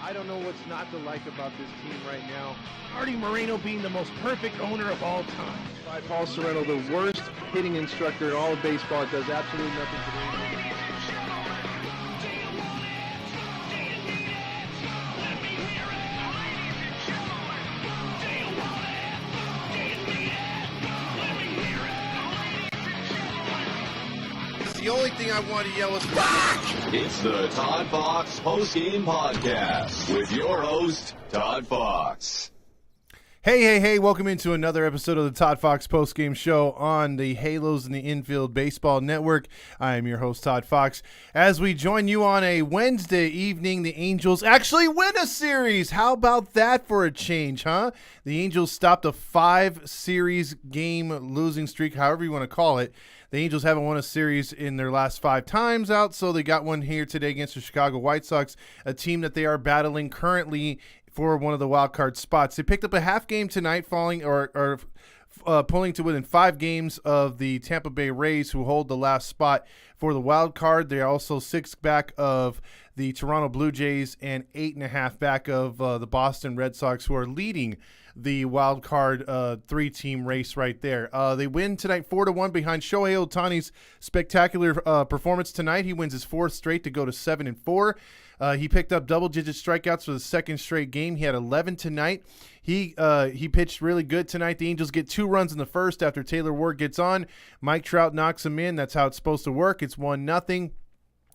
I don't know what's not to like about this team right now. Artie Moreno being the most perfect owner of all time. By Paul Sorrento, the worst hitting instructor in all of baseball. It does absolutely nothing for the Angels. The only thing I want to yell is fuck! It's the Todd Fox Postgame Podcast with your host, Todd Fox. Hey, welcome into another episode of the Todd Fox Postgame Show on the Halos in the Infield Baseball Network. I am your host, Todd Fox. As we join you on a Wednesday evening, the Angels actually win a series. How about that for a change, huh? The Angels stopped a 5-series game losing streak, however you want to call it. The Angels haven't won a series in their last 5 times out, so they got one here today against the Chicago White Sox, a team that they are battling currently for one of the wild card spots. They picked up a half game tonight, pulling to within 5 games of the Tampa Bay Rays, who hold the last spot for the wild card. They are also 6 back of the Toronto Blue Jays and 8.5 back of the Boston Red Sox, who are leading the wild card 3-team race right there. They win tonight 4-1 behind Shohei Ohtani's spectacular performance tonight. He wins his 4th straight to go to 7-4. He picked up double-digit strikeouts for the 2nd straight game. He had 11 tonight. He pitched really good tonight. The Angels get 2 runs in the first after Taylor Ward gets on. Mike Trout knocks him in. That's how it's supposed to work. It's 1-0.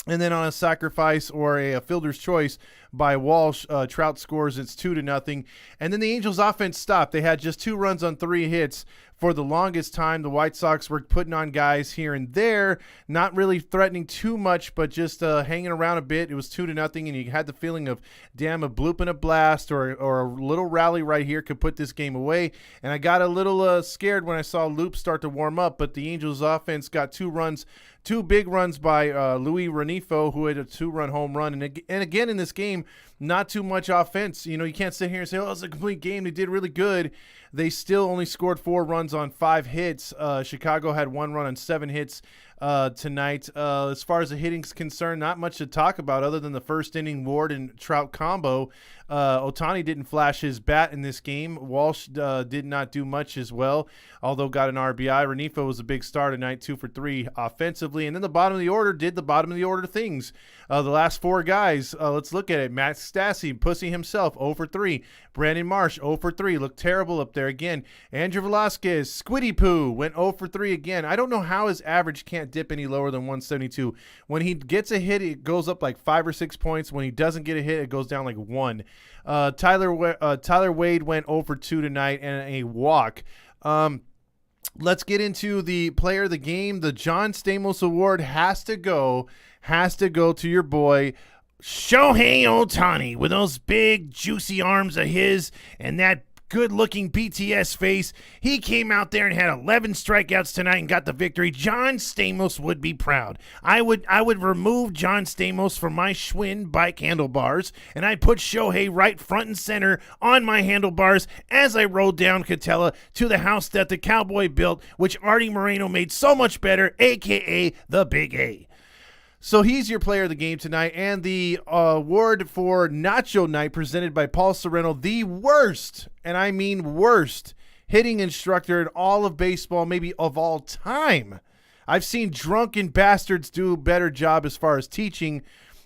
And then on a sacrifice or a fielder's choice by Walsh, Trout scores. It's 2-0. And then the Angels' offense stopped. They had just 2 runs on 3 hits. For the longest time, the White Sox were putting on guys here and there, not really threatening too much, but just hanging around a bit. It was 2-0, and you had the feeling of, damn, a bloop and a blast or a little rally right here could put this game away. And I got a little scared when I saw Loop start to warm up, but the Angels' offense got 2 big runs by Luis Renifo, who had a 2-run home run. And again in this game, not too much offense. You know, you can't sit here and say, oh, it's a complete game. They did really good. They still only scored 4 runs on 5 hits. Chicago had 1 run on 7 hits tonight. As far as the hitting's concerned, not much to talk about other than the first inning Ward and Trout combo. Ohtani didn't flash his bat in this game. Walsh did not do much as well, although got an RBI. Renifo was a big star tonight, 2 for 3 offensively. And then the bottom of the order did the bottom of the order things. The last 4 guys, let's look at it. Matt Stassi, pussy himself, 0 for 3. Brandon Marsh, 0 for 3. Looked terrible up there again. Andrew Velasquez, Squiddy Poo, went 0 for 3 again. I don't know how his average can't dip any lower than 172. When he gets a hit, it goes up like 5 or 6 points. When he doesn't get a hit, it goes down like 1. Tyler Wade went 0 for 2 tonight and a walk. Let's get into the player of the game. The John Stamos Award has to go to your boy Shohei Ohtani with those big juicy arms of his and that good-looking BTS face. He came out there and had 11 strikeouts tonight and got the victory. John Stamos would be proud. I would remove John Stamos from my Schwinn bike handlebars, and I'd put Shohei right front and center on my handlebars as I rode down Catella to the house that the Cowboy built, which Artie Moreno made so much better, a.k.a. the Big A. So he's your player of the game tonight, and the award for Nacho Night presented by Paul Sorrento, the worst, and I mean worst, hitting instructor in all of baseball, maybe of all time. I've seen drunken bastards do a better job as far as teaching,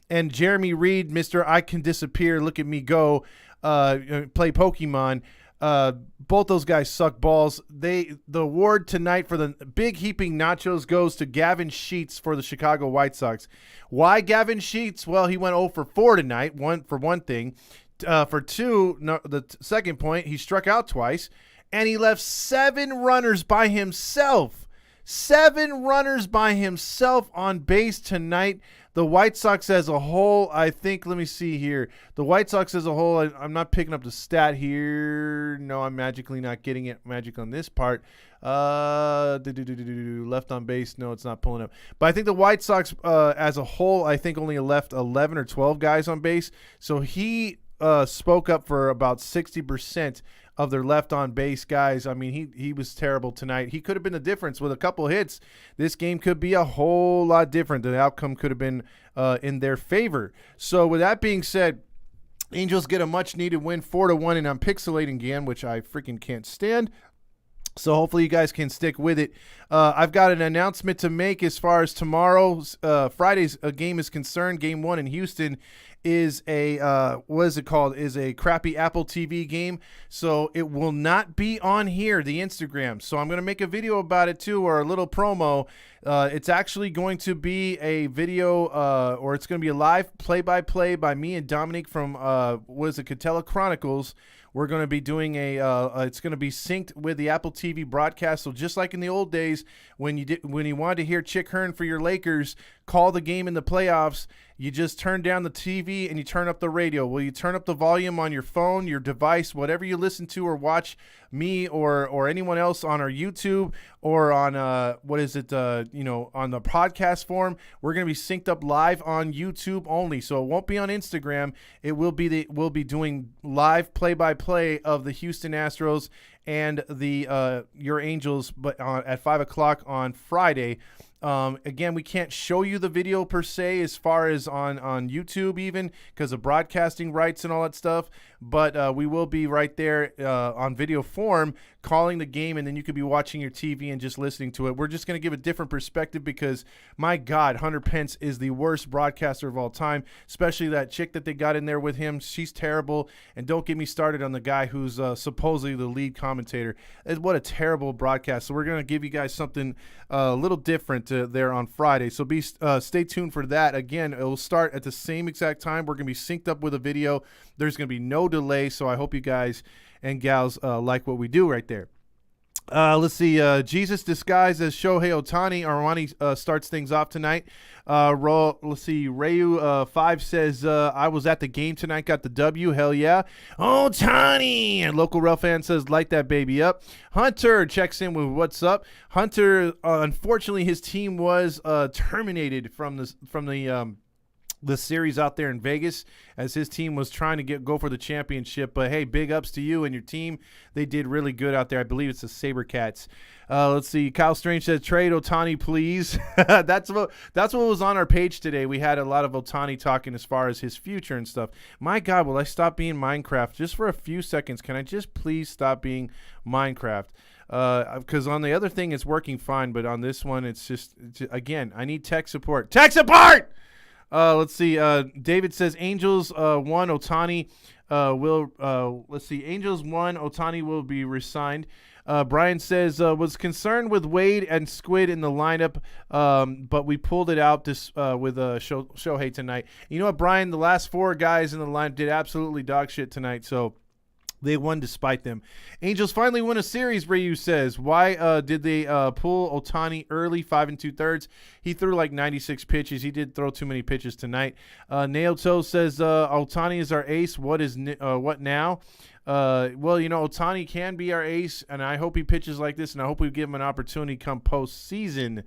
and Jeremy Reed, Mr. I Can Disappear, Look at Me Go, play Pokemon. Both those guys suck balls. The award tonight for the big heaping nachos goes to Gavin Sheets for the Chicago White Sox. Why Gavin Sheets? Well, he went 0 for 4 tonight. For one thing, for 2, the second point, he struck out twice, and he left 7 runners by himself. 7 runners by himself on base tonight. The White Sox as a whole, I think, let me see here. The White Sox as a whole, I'm not picking up the stat here. No, I'm magically not getting it. Magic on this part. Left on base. No, it's not pulling up. But I think the White Sox as a whole, I think only left 11 or 12 guys on base. So he spoke up for about 60% of their left on base guys. I mean, he was terrible tonight. He could have been the difference with a couple hits. This game could be a whole lot different. The outcome could have been in their favor. So with that being said, Angels get a much-needed win, 4-1, and I'm pixelating again, which I freaking can't stand. So hopefully you guys can stick with it. I've got an announcement to make as far as tomorrow's Friday's game is concerned. Game 1 in Houston is a is a crappy Apple TV game, so it will not be on here, the Instagram. So I'm going to make a video about it too, or a little promo. It's actually going to be a video, or it's going to be a live play-by-play by me and Dominic from Catella Chronicles. We're going to be doing it's going to be synced with the Apple TV broadcast. So just like in the old days when you wanted to hear Chick Hearn for your Lakers call the game in the playoffs, you just turn down the TV and you turn up the radio. Well, you turn up the volume on your phone, your device, whatever you listen to or watch me or anyone else on our YouTube or on on the podcast form. We're going to be synced up live on YouTube only. So it won't be on Instagram. It will be we'll be doing live play-by-play of the Houston Astros and the your Angels, but at 5:00 on Friday. Again, we can't show you the video per se as far as on YouTube even because of broadcasting rights and all that stuff, but we will be right there on video form calling the game, and then you could be watching your TV and just listening to it. We're just going to give a different perspective because, my God, Hunter Pence is the worst broadcaster of all time, especially that chick that they got in there with him. She's terrible, and don't get me started on the guy who's supposedly the lead commentator. What a terrible broadcast. So we're going to give you guys something a little different there on Friday. So stay tuned for that. Again, it will start at the same exact time. We're going to be synced up with a video. There's going to be no delay, so I hope you guys and gals like what we do right there. Let's see. Jesus disguised as Shohei Armani starts things off tonight. Let's see. Rayu 5 says, I was at the game tonight, got the W. Hell yeah. Ohtani! And local Real fan says, light that baby up. Hunter checks in with what's up. Hunter, unfortunately, his team was terminated from the series out there in Vegas as his team was trying to go for the championship. But, hey, big ups to you and your team. They did really good out there. I believe it's the SaberCats. Let's see. Kyle Strange said, trade Ohtani, please. That's what was on our page today. We had a lot of Ohtani talking as far as his future and stuff. My God, will I stop being Minecraft just for a few seconds? Can I just please stop being Minecraft? Because on the other thing, it's working fine. But on this one, again, I need tech support. Tech support! Let's see. David says Angels 1. Ohtani let's see. Angels 1. Ohtani will be resigned. Brian says was concerned with Wade and Squid in the lineup, but we pulled it out with Shohei tonight. You know what, Brian? The last 4 guys in the lineup did absolutely dog shit tonight. So. They won despite them. Angels finally win a series, Ryu says. Why did they pull Ohtani early, 5 2/3? He threw like 96 pitches. He did throw too many pitches tonight. Naoto says Ohtani is our ace. What now? Well, Ohtani can be our ace, and I hope he pitches like this, and I hope we give him an opportunity come postseason.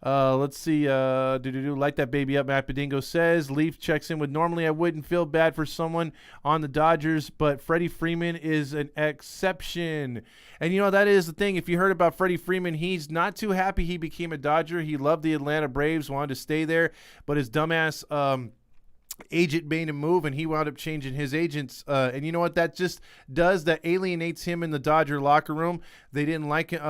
Let's see. Light that baby up. Matt Bedingo says. Leaf checks in with normally I wouldn't feel bad for someone on the Dodgers, but Freddie Freeman is an exception. And that is the thing. If you heard about Freddie Freeman, he's not too happy he became a Dodger. He loved the Atlanta Braves, wanted to stay there, but his dumbass agent made him move, and he wound up changing his agents. And you know what that just does? That alienates him in the Dodger locker room. They didn't like it.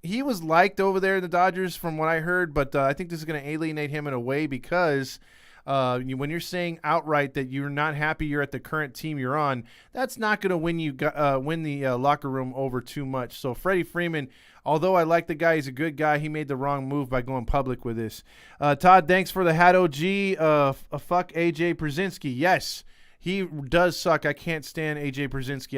He was liked over there in the Dodgers from what I heard, but I think this is going to alienate him in a way because when you're saying outright that you're not happy you're at the current team you're on, that's not going to win the locker room over too much. So Freddie Freeman, although I like the guy, he's a good guy, he made the wrong move by going public with this. Todd, thanks for the hat OG. Fuck AJ Przinsky. Yes. He does suck. I can't stand A.J. Przinsky.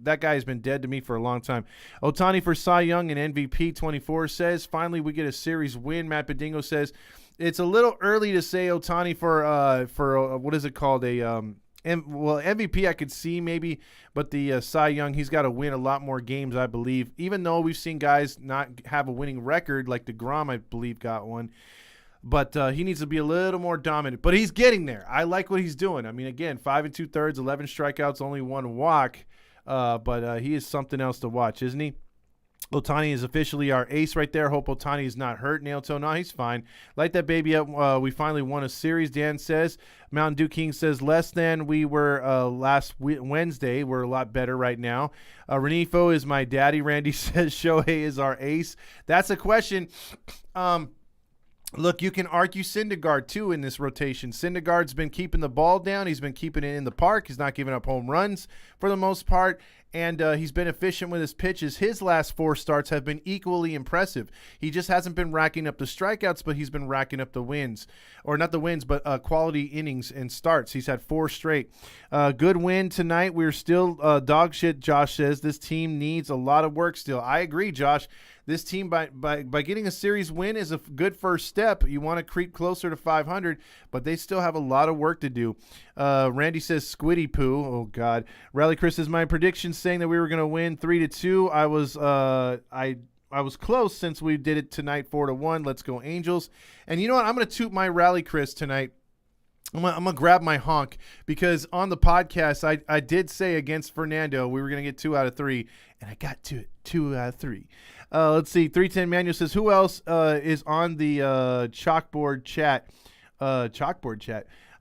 That guy has been dead to me for a long time. Ohtani for Cy Young and MVP 24 says, finally we get a series win. Matt Bedingo says, it's a little early to say Ohtani for what is it called? MVP I could see maybe, but the Cy Young, he's got to win a lot more games, I believe. Even though we've seen guys not have a winning record, like DeGrom, I believe, got one. But he needs to be a little more dominant. But he's getting there. I like what he's doing. I mean, again, 5 2/3, 11 strikeouts, only 1 walk. But he is something else to watch, isn't he? Otani is officially our ace right there. Hope Otani is not hurt. Nail toe, no, he's fine. Light that baby up. We finally won a series, Dan says. Mountain Dew King says less than we were last Wednesday. We're a lot better right now. Renifo is my daddy. Randy says Shohei is our ace. That's a question. Look, you can argue Syndergaard, too, in this rotation. Syndergaard's been keeping the ball down. He's been keeping it in the park. He's not giving up home runs for the most part, and he's been efficient with his pitches. His last 4 starts have been equally impressive. He just hasn't been racking up the strikeouts, but he's been racking up the wins. Or not the wins, but quality innings and starts. He's had 4 straight. Good win tonight. We're still dog shit, Josh says. This team needs a lot of work still. I agree, Josh. This team, by getting a series win, is a good first step. You want to creep closer to 500, but they still have a lot of work to do. Randy says Squiddy Poo. Oh, God. Rally Chris says, my prediction saying that we were going to win 3-2. I was close since we did it tonight 4-1. Let's go Angels. And you know what? I'm going to toot my Rally Chris tonight. I'm gonna grab my honk because on the podcast I did say against Fernando we were going to get 2 out of 3, and I got to it, 2 out of 3. Let's see. 310 Manuel says, who else is on the chalkboard chat?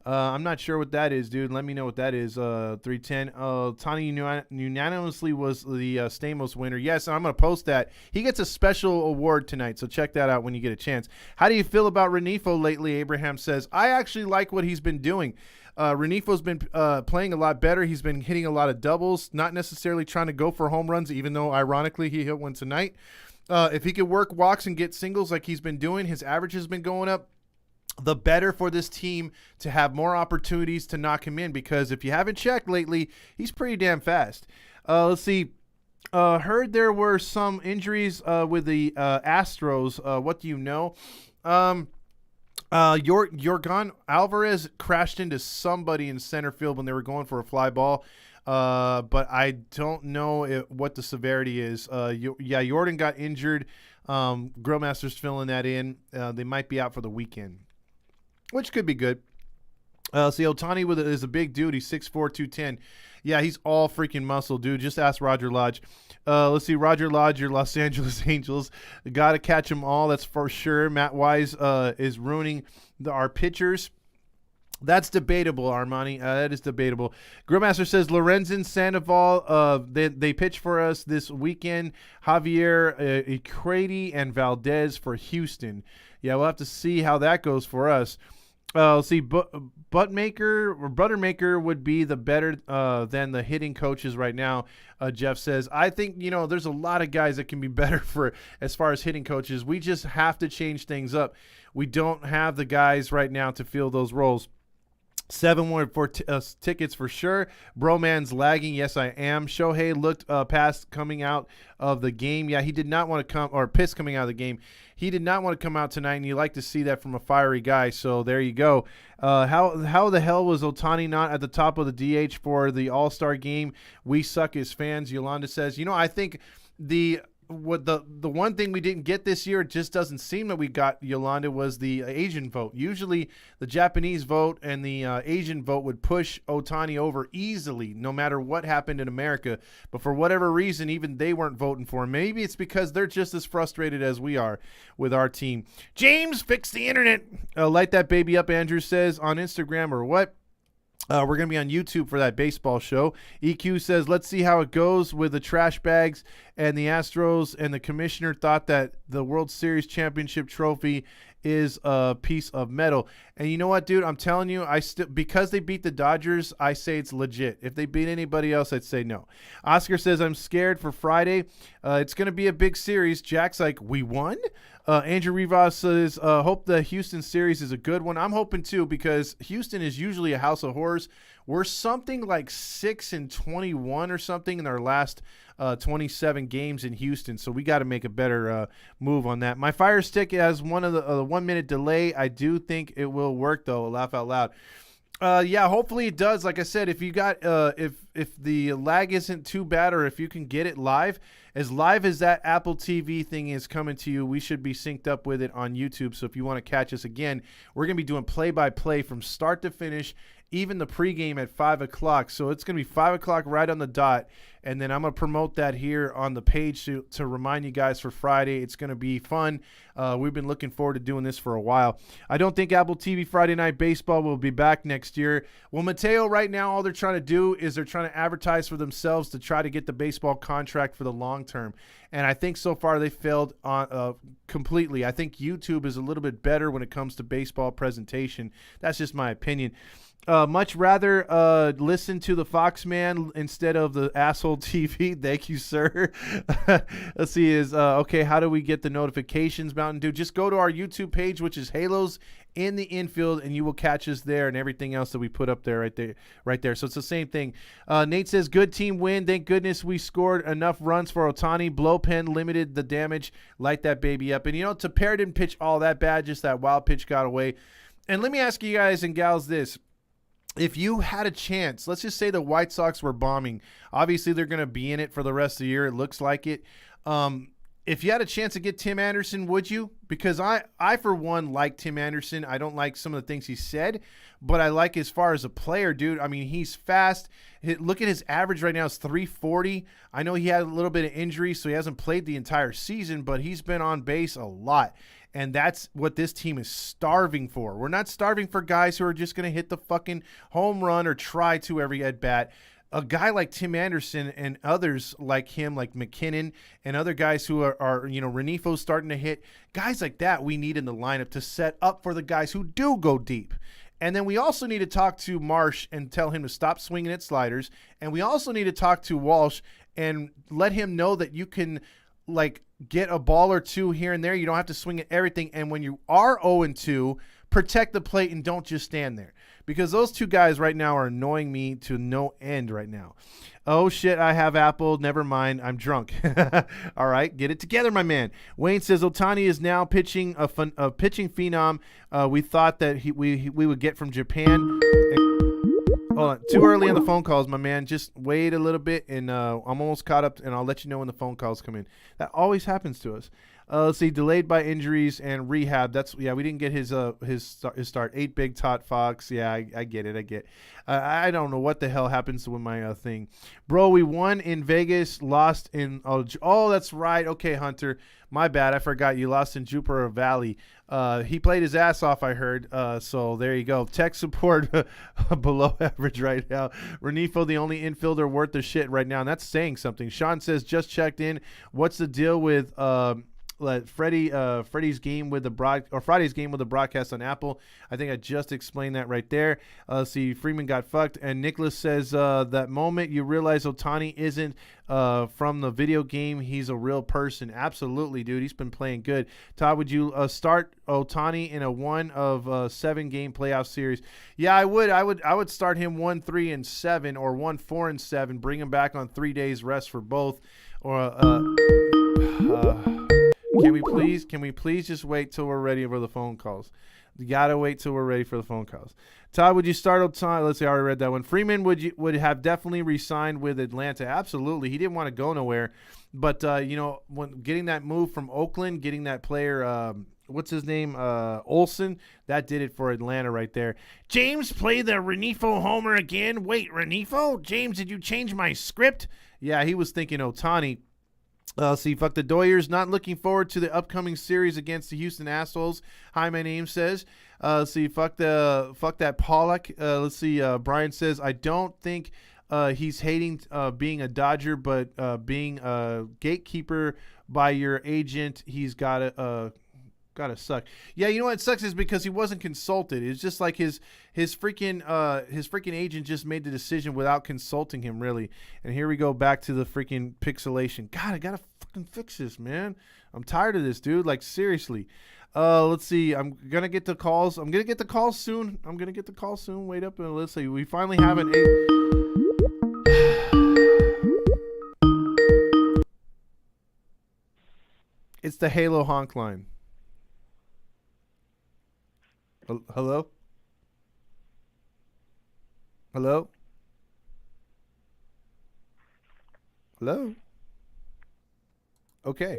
I'm not sure what that is, dude. Let me know what that is. 310. Tani unanimously was the Stamos winner. Yes, I'm going to post that. He gets a special award tonight, so check that out when you get a chance. How do you feel about Renifo lately? Abraham says, I actually like what he's been doing. Renifo's been playing a lot better. He's been hitting a lot of doubles, not necessarily trying to go for home runs, even though, ironically, he hit one tonight. If he could work walks and get singles like he's been doing, his average has been going up. The better for this team to have more opportunities to knock him in, because if you haven't checked lately, he's pretty damn fast. Let's see. Heard there were some injuries with the Astros. What do you know? Yorgan Alvarez crashed into somebody in center field when they were going for a fly ball. But I don't know what the severity is. Jordan got injured. Grillmaster's filling that in. They might be out for the weekend, which could be good. See, Otani is a big dude. He's 6'4", 210. Yeah, he's all freaking muscle, dude. Just ask Roger Lodge. Let's see, Roger Lodge, your Los Angeles Angels. Got to catch them all, that's for sure. Matt Wise is ruining our pitchers. That's debatable, Armani. That is debatable. Grillmaster says Lorenzen, Sandoval, they pitch for us this weekend. Javier, Icrady, and Valdez for Houston. Yeah, we'll have to see how that goes for us. Let's see, Buttermaker would be the better than the hitting coaches right now, Jeff says. I think, there's a lot of guys that can be better for as far as hitting coaches. We just have to change things up. We don't have the guys right now to fill those roles. 7-1 for tickets for sure. Broman's lagging. Yes, I am. Shohei looked past coming out of the game. Yeah, he did not want to come, or pissed coming out of the game. He did not want to come out tonight, and you like to see that from a fiery guy. So there you go. How the hell was Otani not at the top of the DH for the All-Star game? We suck as fans, Yolanda says. I think the one thing we didn't get this year, it just doesn't seem that we got, Yolanda, was the Asian vote. Usually the Japanese vote and the Asian vote would push Otani over easily no matter what happened in America. But for whatever reason, even they weren't voting for him. Maybe it's because they're just as frustrated as we are with our team. James, fix the internet. Light that baby up, Andrew says, on Instagram or what? We're going to be on YouTube for that baseball show. EQ says, let's see how it goes with the trash bags and the Astros. And the commissioner thought that the World Series championship trophy is a piece of metal. And you know what, dude? I'm telling you, because they beat the Dodgers, I say it's legit. If they beat anybody else, I'd say no. Oscar says, I'm scared for Friday. It's going to be a big series. Jack's like, we won? Andrew Rivas says, hope the Houston series is a good one. I'm hoping too, because Houston is usually a house of horrors. We're something like 6-21 or something in our last 27 games in Houston, so we got to make a better move on that. My Fire Stick has one of the 1 minute delay. I do think it will work though. Laugh out loud. Yeah, hopefully it does. Like I said, if you got if the lag isn't too bad, or if you can get it live as that Apple TV thing is coming to you, we should be synced up with it on YouTube. So if you want to catch us again, we're going to be doing play-by-play from start to finish even the pregame at 5 o'clock. So it's going to be 5 o'clock right on the dot. And then I'm going to promote that here on the page to remind you guys for Friday. It's going to be fun. We've been looking forward to doing this for a while. I don't think Apple TV Friday Night Baseball will be back next year. Well, Mateo, right now, all they're trying to do is they're trying to advertise for themselves to try to get the baseball contract for the long term. And I think so far they failed on completely. I think YouTube is a little bit better when it comes to baseball presentation. That's just my opinion. Much rather listen to the Fox man instead of the asshole TV. Thank you, sir. Let's see. Okay, how do we get the notifications, Mountain Dew? Just go to our YouTube page, which is Halos in the Infield, and you will catch us there and everything else that we put up there right there. So it's the same thing. Nate says, good team win. Thank goodness we scored enough runs for Ohtani. Blowpen limited the damage. Light that baby up. And, Tepera didn't pitch all that bad. Just that wild pitch got away. And let me ask you guys and gals this. If you had a chance, let's just say the White Sox were bombing. Obviously, they're going to be in it for the rest of the year. It looks like it. If you had a chance to get Tim Anderson, would you? Because I for one, like Tim Anderson. I don't like some of the things he said, but I like as far as a player, dude. I mean, he's fast. Look at his average right now. It's 340. I know he had a little bit of injury, so he hasn't played the entire season, but he's been on base a lot. And that's what this team is starving for. We're not starving for guys who are just going to hit the fucking home run or try to every at-bat. A guy like Tim Anderson and others like him, like McKinnon and other guys who are Renifo's starting to hit. Guys like that we need in the lineup to set up for the guys who do go deep. And then we also need to talk to Marsh and tell him to stop swinging at sliders. And we also need to talk to Walsh and let him know that you can, get a ball or two here and there. You don't have to swing at everything. And when you are 0-2, protect the plate and don't just stand there. Because those two guys right now are annoying me to no end right now. Oh, shit, I have Apple. Never mind. I'm drunk. All right, get it together, my man. Wayne says Ohtani is now pitching a pitching phenom we thought that we would get from Japan. Hold on. Too early on the phone calls, my man. Just wait a little bit, and I'm almost caught up, and I'll let you know when the phone calls come in. That always happens to us. Let's see, delayed by injuries and rehab. We didn't get his start. 8 big Todd Fox. Yeah, I get it. I don't know what the hell happens with my thing. Bro, we won in Vegas, lost in that's right. Okay, Hunter. My bad. I forgot you lost in Jupiter Valley. He played his ass off, I heard. So there you go. Tech support below average right now. Renifo, the only infielder worth the shit right now. And that's saying something. Sean says, just checked in. What's the deal with Friday's game with the broadcast on Apple? I think I just explained that right there. See, Freeman got fucked, and Nicholas says that moment you realize Ohtani isn't from the video game, he's a real person. Absolutely, dude. He's been playing good. Todd, would you start Ohtani in a 1 of 7 game playoff series? Yeah, I would. I would start him 1-3-7 or 1-4-7. Bring him back on 3 days rest for both. Or Can we please just wait till we're ready for the phone calls? You gotta wait till we're ready for the phone calls. Todd, would you start Ohtani? Let's see, I already read that one. Freeman would have definitely re-signed with Atlanta. Absolutely, he didn't want to go nowhere. But when getting that move from Oakland, getting that player, what's his name, Olsen, that did it for Atlanta right there. James played the Renifo homer again. Wait, Renifo? James, did you change my script? Yeah, he was thinking Ohtani. See, fuck the Doyers. Not looking forward to the upcoming series against the Houston Assholes. Hi, my name says. See, fuck that Pollock. Let's see. Brian says, I don't think he's hating being a Dodger, but being a gatekeeper by your agent, he's gotta suck. Yeah, you know what sucks is because he wasn't consulted. It's just like his freaking agent just made the decision without consulting him, really. And here we go back to the freaking pixelation. God, I gotta fucking fix this, man. I'm tired of this, dude. Like, seriously. Let's see. I'm gonna get the calls. I'm gonna get the call soon. Wait up and let's see. We finally have an It's the Halo honk line. Hello? Hello? Hello? Okay.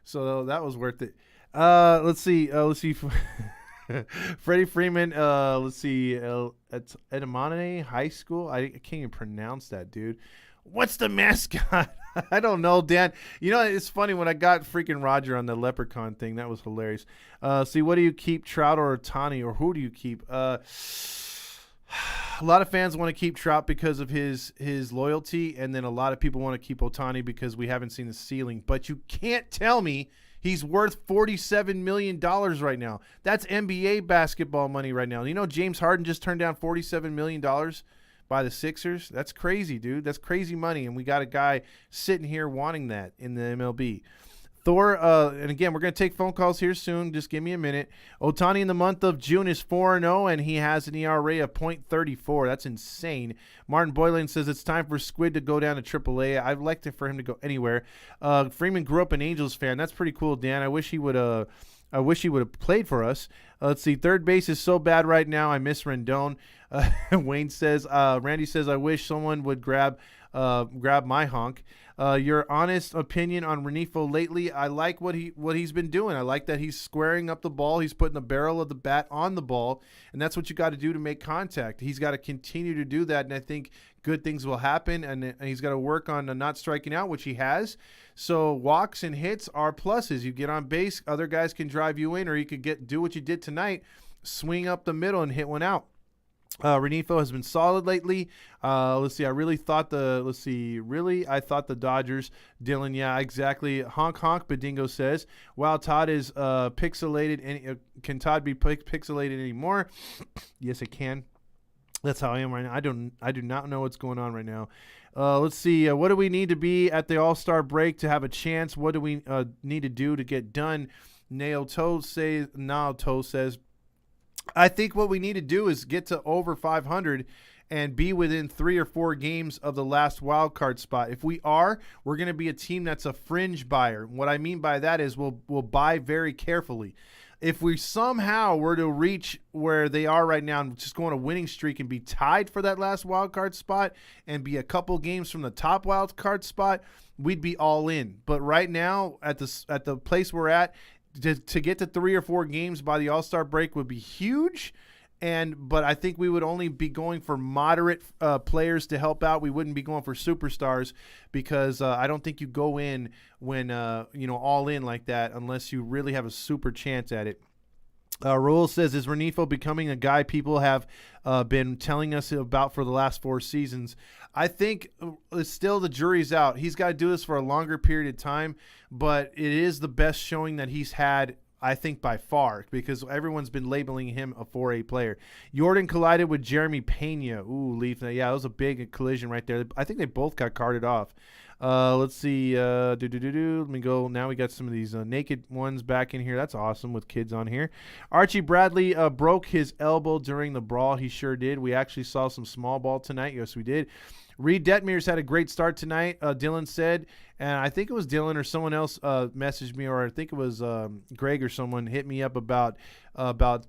So that was worth it. Let's see. Freddie Freeman, let's see, at Edamame High School. I can't even pronounce that, dude. What's the mascot? I don't know, Dan. You know, it's funny when I got freaking Roger on the Leprechaun thing. That was hilarious. See, what do you keep, Trout or Ohtani, or who do you keep? A lot of fans want to keep Trout because of his loyalty, and then a lot of people want to keep Ohtani because we haven't seen the ceiling. But you can't tell me he's worth $47 million right now. That's NBA basketball money right now. You know, James Harden just turned down $47 million by the Sixers. That's crazy, dude. That's crazy money, and we got a guy sitting here wanting that in the MLB. Thor, and again, we're going to take phone calls here soon. Just give me a minute. Ohtani in the month of June is 4-0, and he has an ERA of .34. That's insane. Martin Boylan says it's time for Squid to go down to AAA. I'd like for him to go anywhere. Freeman grew up an Angels fan. That's pretty cool, Dan. I wish he would have played for us. Let's see. Third base is so bad right now. I miss Rendon. Wayne says, Randy says, I wish someone would grab my honk. Your honest opinion on Renifo lately? I like what he's been doing. I like that he's squaring up the ball. He's putting the barrel of the bat on the ball, and that's what you got to do to make contact. He's got to continue to do that, and I think good things will happen, and he's got to work on not striking out, which he has. So walks and hits are pluses. You get on base, other guys can drive you in, or you could do what you did tonight, swing up the middle and hit one out. Renifo has been solid lately. Let's see. I thought the Dodgers. Dylan, yeah, exactly. Honk, honk. Badingo says, "Wow, Todd is pixelated. And can Todd be pixelated anymore?" Yes, it can. That's how I am right now. I do not know what's going on right now. Let's see. What do we need to be at the All-Star break to have a chance? What do we need to do to get done? Naoto says, I think what we need to do is get to over 500 and be within 3 or 4 games of the last wild card spot. If we are, we're going to be a team that's a fringe buyer. What I mean by that is we'll buy very carefully. If we somehow were to reach where they are right now and just go on a winning streak and be tied for that last wild card spot and be a couple games from the top wild card spot, we'd be all in. But right now, at the place we're at, to get to 3 or 4 games by the All-Star break would be huge, but I think we would only be going for moderate players to help out. We wouldn't be going for superstars because I don't think you go in when all in like that unless you really have a super chance at it. Raul says, is Renifo becoming a guy people have been telling us about for the last 4 seasons? I think still the jury's out. He's got to do this for a longer period of time, but it is the best showing that he's had, I think, by far, because everyone's been labeling him a 4A player. Jordan collided with Jeremy Pena. Ooh, Leaf. Yeah, it was a big collision right there. I think they both got carted off. Let's see. Let me go. Now we got some of these naked ones back in here. That's awesome with kids on here. Archie Bradley broke his elbow during the brawl. He sure did. We actually saw some small ball tonight. Yes, we did. Reed Detmers had a great start tonight, Dylan said. And I think it was Dylan or someone else messaged me, or I think it was Greg or someone hit me up about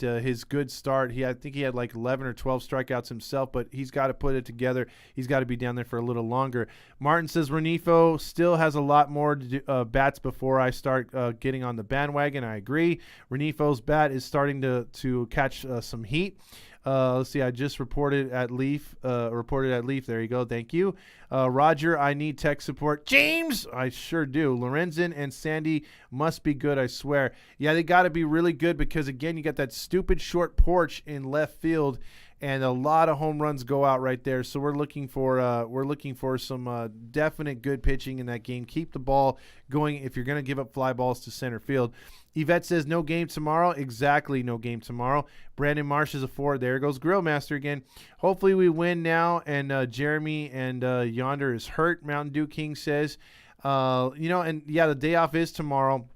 his good start. I think he had like 11 or 12 strikeouts himself, but he's got to put it together. He's got to be down there for a little longer. Martin says Renifo still has a lot more bats before I start getting on the bandwagon. I agree. Renifo's bat is starting to catch some heat. Let's see. I just reported at Leaf. There you go. Thank you. Roger, I need tech support. James, I sure do. Lorenzen and Sandy must be good, I swear. Yeah, they got to be really good because, again, you got that stupid short porch in left field, and a lot of home runs go out right there. So we're looking for some definite good pitching in that game. Keep the ball going if you're going to give up fly balls to center field. Yvette says no game tomorrow. Exactly, no game tomorrow. Brandon Marsh is a 4. There goes Grill Master again. Hopefully we win now, and Jeremy and Yonder is hurt, Mountain Dew King says. The day off is tomorrow.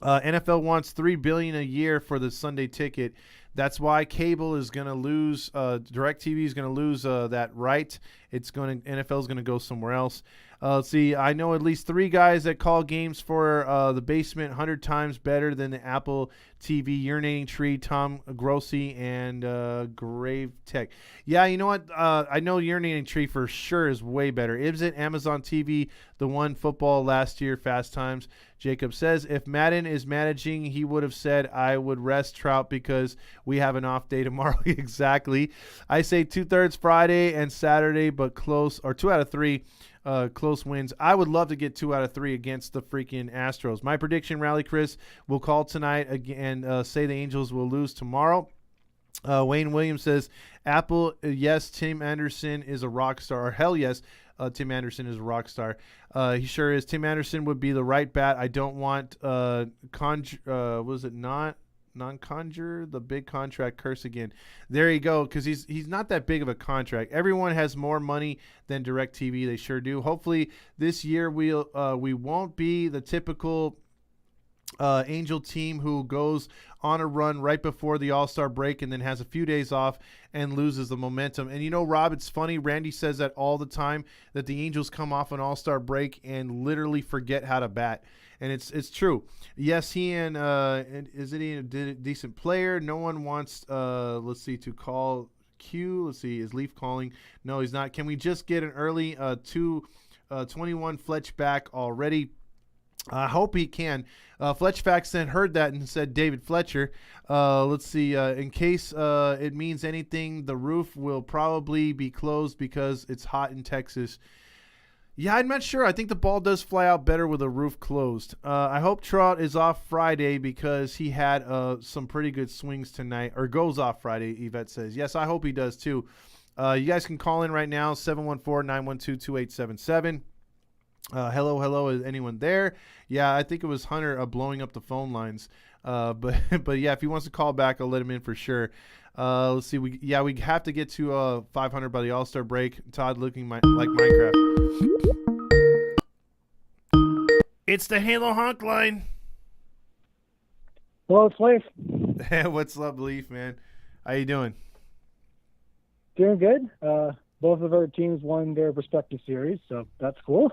NFL wants $3 billion a year for the Sunday ticket. That's why cable is going to lose. DirecTV is going to lose that right, NFL is going to go somewhere else. Let's see. I know at least 3 guys that call games for the basement 100 times better than the Apple TV. Urinating Tree, Tom Grossi, and Grave Tech. Yeah, you know what? I know Urinating Tree for sure is way better. Ibs Amazon TV, the one football last year, Fast Times. Jacob says, if Madden is managing, he would have said, I would rest Trout because we have an off day tomorrow. Exactly. I say 2/3 Friday and Saturday, but close, or 2 out of 3 close wins. I would love to get 2 out of 3 against the freaking Astros. My prediction, Rally Chris, will call tonight and say the Angels will lose tomorrow. Wayne Williams says, Apple, yes, Tim Anderson is a rock star. Or hell yes, Tim Anderson is a rock star. He sure is. Tim Anderson would be the right bat. I don't want non-conjure the big contract curse again. There you go, because he's not that big of a contract. Everyone has more money than DirecTV. They sure do. Hopefully this year we won't be the typical Angel team who goes on a run right before the All-Star break and then has a few days off and loses the momentum. And you know, Rob, it's funny. Randy says that all the time, that the Angels come off an All-Star break and literally forget how to bat. And it's true. Yes, he isn't he a decent player? No one wants, to call Q. Let's see, is Leaf calling? No, he's not. Can we just get an early 2-21 Fletch back already? I hope he can. Fletch Faxon heard that and said David Fletcher. Let's see. In case it means anything, the roof will probably be closed because it's hot in Texas. Yeah, I'm not sure. I think the ball does fly out better with a roof closed. I hope Trout is off Friday because he had some pretty good swings tonight, or goes off Friday, Yvette says. Yes, I hope he does too. You guys can call in right now, 714-912-2877. Hello, is anyone there? Yeah, I think it was Hunter blowing up the phone lines. But yeah, if he wants to call back, I'll let him in for sure. Let's see. We have to get to 500 by the All-Star break. Todd looking like Minecraft. It's the Halo Honk line. Hello, it's Leaf. What's up, Leaf, man? How you doing? Doing good. Both of our teams won their respective series, so that's cool.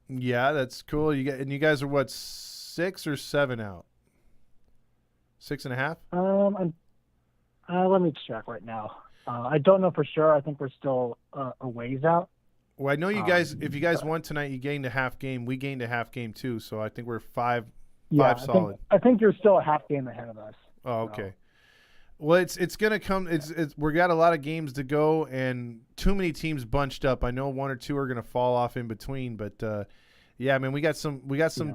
Yeah, that's cool. You guys are what, 6 or 7 out? 6.5? Let me check right now. I don't know for sure. I think we're still a ways out. Well, I know you guys. If you guys won tonight, you gained a half game. We gained a half game too. So I think we're five solid. I think you're still a half game ahead of us. Oh, okay. So. Well, it's gonna come. We got a lot of games to go, and too many teams bunched up. I know 1 or 2 are gonna fall off in between, but yeah, I mean, we got some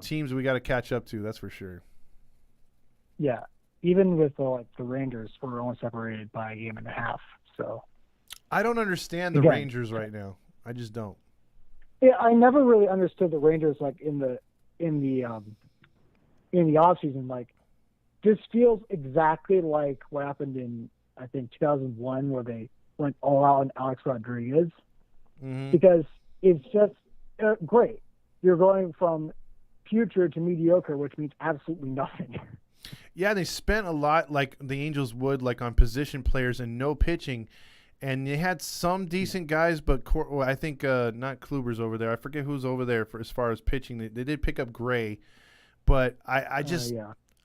teams we got to catch up to. That's for sure. Yeah, even with the Rangers, we're only separated by a game and a half. So I don't understand the Rangers right now. I just don't. Yeah, I never really understood the Rangers in the off season. Like, this feels exactly like what happened in, I think, 2001, where they went all out on Alex Rodriguez. Mm-hmm. Because it's just great. You're going from future to mediocre, which means absolutely nothing. Yeah, they spent a lot, like the Angels would, like on position players and no pitching. And they had some decent guys, but I think not Kluber's over there. I forget who's over there for as far as pitching. They did pick up Gray, but I just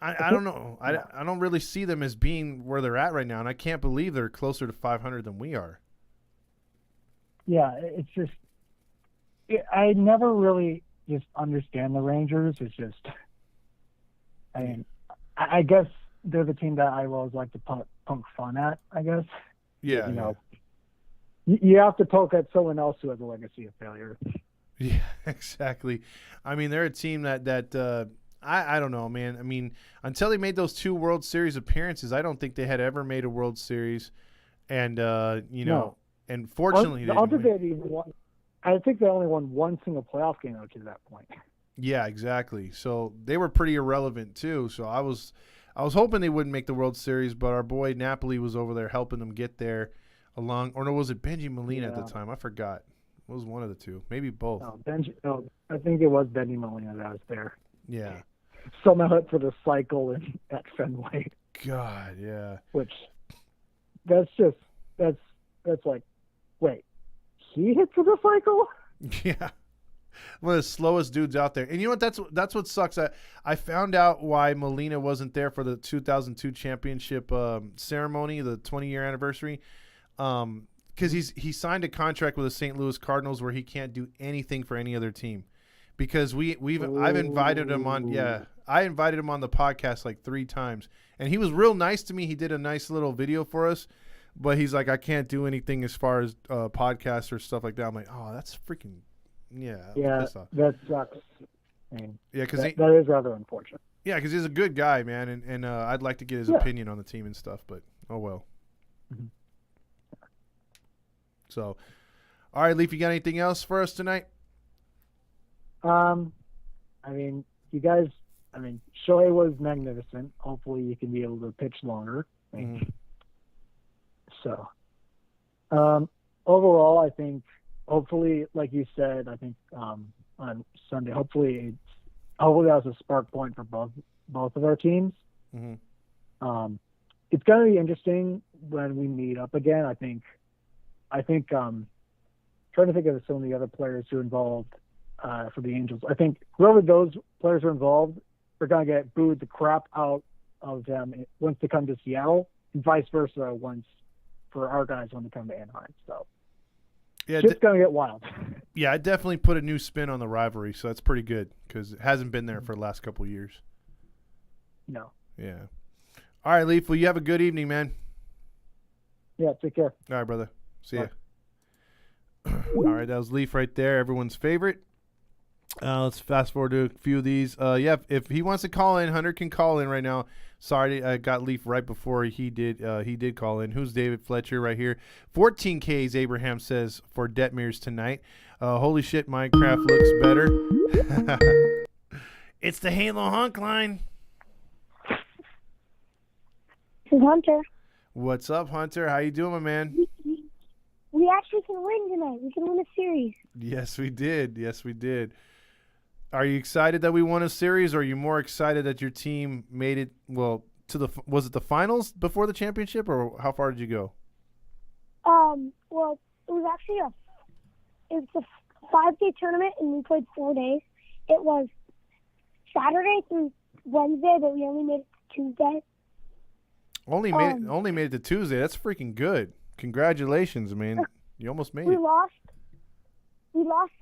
I don't know. I don't really see them as being where they're at right now, and I can't believe they're closer to 500 than we are. Yeah, it's just I never really just understand the Rangers. It's just, I mean, I guess they're the team that I always like to poke fun at, I guess. Yeah. You know, you have to poke at someone else who has a legacy of failure. Yeah, exactly. I mean, they're a team that I don't know, man. I mean, until they made those 2 World Series appearances, I don't think they had ever made a World Series. And, no. And fortunately, I think they only won 1 single playoff game up to that point. Yeah, exactly. So they were pretty irrelevant too. So I was hoping they wouldn't make the World Series, but our boy Napoli was over there helping them get there along. Or no, was it Benji Molina at the time? I forgot. It was one of the two, maybe both. No, I think it was Benji Molina that was there. Yeah. Somehow for the cycle at Fenway. God, yeah. Which that's like, wait, he hits with a cycle. Yeah. One of the slowest dudes out there. And you know what? That's what sucks. I found out why Molina wasn't there for the 2002 championship ceremony, the 20-year anniversary. Because he signed a contract with the St. Louis Cardinals where he can't do anything for any other team. Because I've invited him on. Yeah, I invited him on the podcast like 3 times, and he was real nice to me. He did a nice little video for us, but he's like, I can't do anything as far as podcasts or stuff like that. I'm like, oh, that's freaking yeah. That sucks. I mean, yeah, because that is rather unfortunate. Yeah, because he's a good guy, man, and I'd like to get his opinion on the team and stuff, but oh well. Mm-hmm. So, all right, Leaf, you got anything else for us tonight? I mean, Shohei was magnificent. Hopefully you can be able to pitch longer. So, overall, I think, hopefully, like you said, I think, on Sunday, hopefully that was a spark point for both of our teams. Mm-hmm. It's going to be interesting when we meet up again. I think, trying to think of some of the other players who are involved for the Angels. I think whoever those players are involved are going to get booed the crap out of them once they come to Seattle, and vice versa once for our guys when they come to Anaheim. So yeah, it's going to get wild. Yeah, I definitely put a new spin on the rivalry, so that's pretty good because it hasn't been there for the last couple of years. No. Yeah. All right, Leaf. Well, you have a good evening, man. Yeah, take care. All right, brother. See ya. All right, that was Leaf right there, everyone's favorite. Let's fast forward to a few of these. Yeah, if he wants to call in, Hunter can call in right now. Sorry, I got Leaf right before he did. He did call in. Who's David Fletcher right here? 14 Ks, Abraham says, for Detmers tonight. Holy shit, Minecraft looks better. It's the Halo Honk line. This is Hunter. What's up, Hunter? How you doing, my man? We actually can win tonight. We can win a series. Yes, we did. Yes, we did. Are you excited that we won a series, or are you more excited that your team made it, well, was it the finals before the championship, or how far did you go? Well, it was actually a 5-day tournament, and we played 4 days. It was Saturday through Wednesday, but we only made it to Tuesday. Only made it to Tuesday. That's freaking good. Congratulations, man. You almost made it. We lost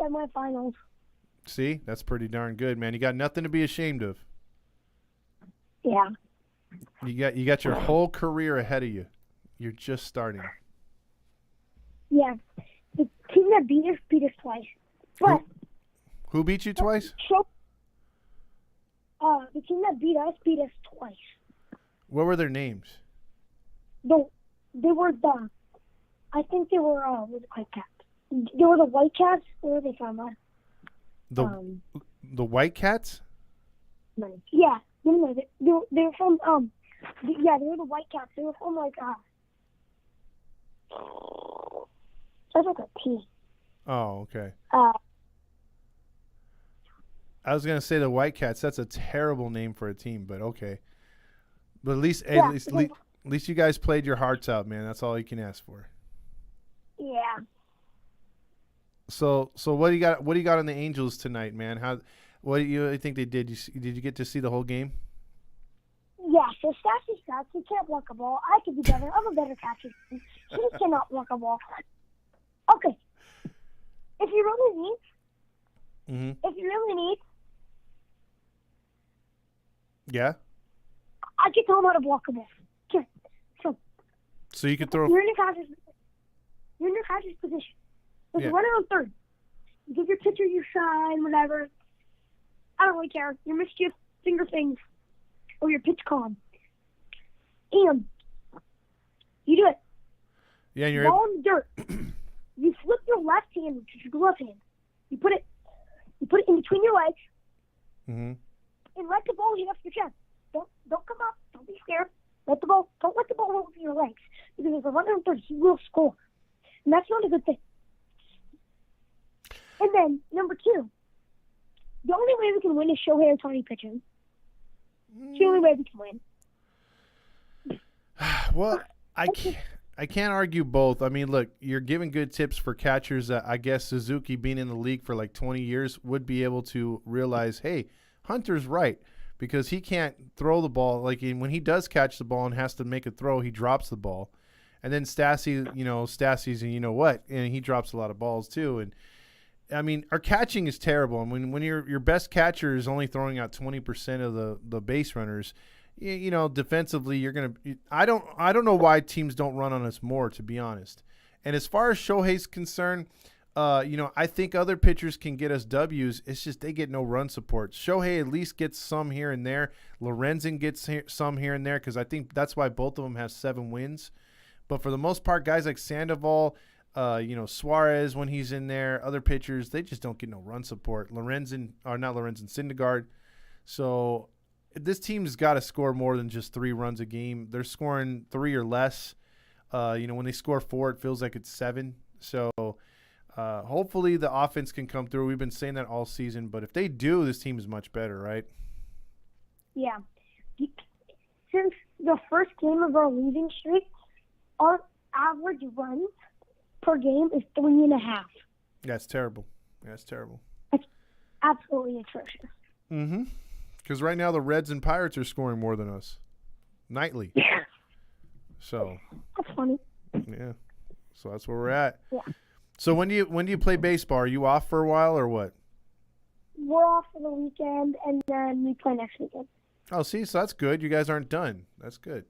semifinals. See? That's pretty darn good, man. You got nothing to be ashamed of. Yeah. You got your whole career ahead of you. You're just starting. Yeah. The team that beat us twice. But who beat you twice? The team that beat us twice. What were their names? They were I think they were Whitecaps. They were the Whitecaps. Where are they from? The Whitecats? Yeah. No, they were from yeah, they were the Whitecaps. They were from that's like a T. Oh, okay. I was gonna say the Whitecats. That's a terrible name for a team, but okay. But at least you guys played your hearts out, man. That's all you can ask for. Yeah. So what do you got? What do you got on the Angels tonight, man? What do you think they did? Did you get to see the whole game? Yeah. So stats. He can't block a ball. I could be better. I'm a better catcher. He cannot block a ball. Okay. If you really need. Yeah. I can tell him how to block a ball. Here. So you can throw. You're in your catcher's position. There's a runner on third. You give your pitcher your shine, whatever. I don't really care. Your mischief, finger things, or your pitch calm. And you do it. Yeah, and you're ball in the dirt. You flip your left hand, which is your glove hand. You put it in between your legs. Mm-hmm. And let the ball hit up your chest. Don't come up. Don't be scared. Don't let the ball roll over your legs. Because if a runner on third, he will score. And that's not a good thing. And then, number 2, the only way we can win is Shohei Ohtani pitching. It's the only way we can win. Well, I can't argue both. I mean, look, you're giving good tips for catchers that I guess Suzuki, being in the league for like 20 years, would be able to realize, hey, Hunter's right, because he can't throw the ball. Like when he does catch the ball and has to make a throw, he drops the ball. And then Stassi's, and you know what? And he drops a lot of balls too. And I mean, our catching is terrible. I mean, when your best catcher is only throwing out 20% of the base runners, you know, defensively, you're gonna. I don't know why teams don't run on us more, to be honest. And as far as Shohei's concerned, you know, I think other pitchers can get us W's. It's just they get no run support. Shohei at least gets some here and there. Lorenzen gets some here and there, because I think that's why both of them have 7 wins. But for the most part, guys like Sandoval, you know, Suarez when he's in there, other pitchers, they just don't get no run support. Syndergaard. So this team's got to score more than just 3 runs a game. They're scoring 3 or less. You know, when they score 4, it feels like it's 7. So hopefully the offense can come through. We've been saying that all season, but if they do, this team is much better, right? Yeah. Since the first game of our losing streak, our average runs per game is 3.5. That's terrible. That's terrible. It's absolutely atrocious. Mm-hmm. Because right now the Reds and Pirates are scoring more than us nightly. Yeah. So. That's funny. Yeah. So that's where we're at. Yeah. So when do you play baseball? Are you off for a while or what? We're off for the weekend, and then we play next weekend. Oh, see, so that's good. You guys aren't done. That's good.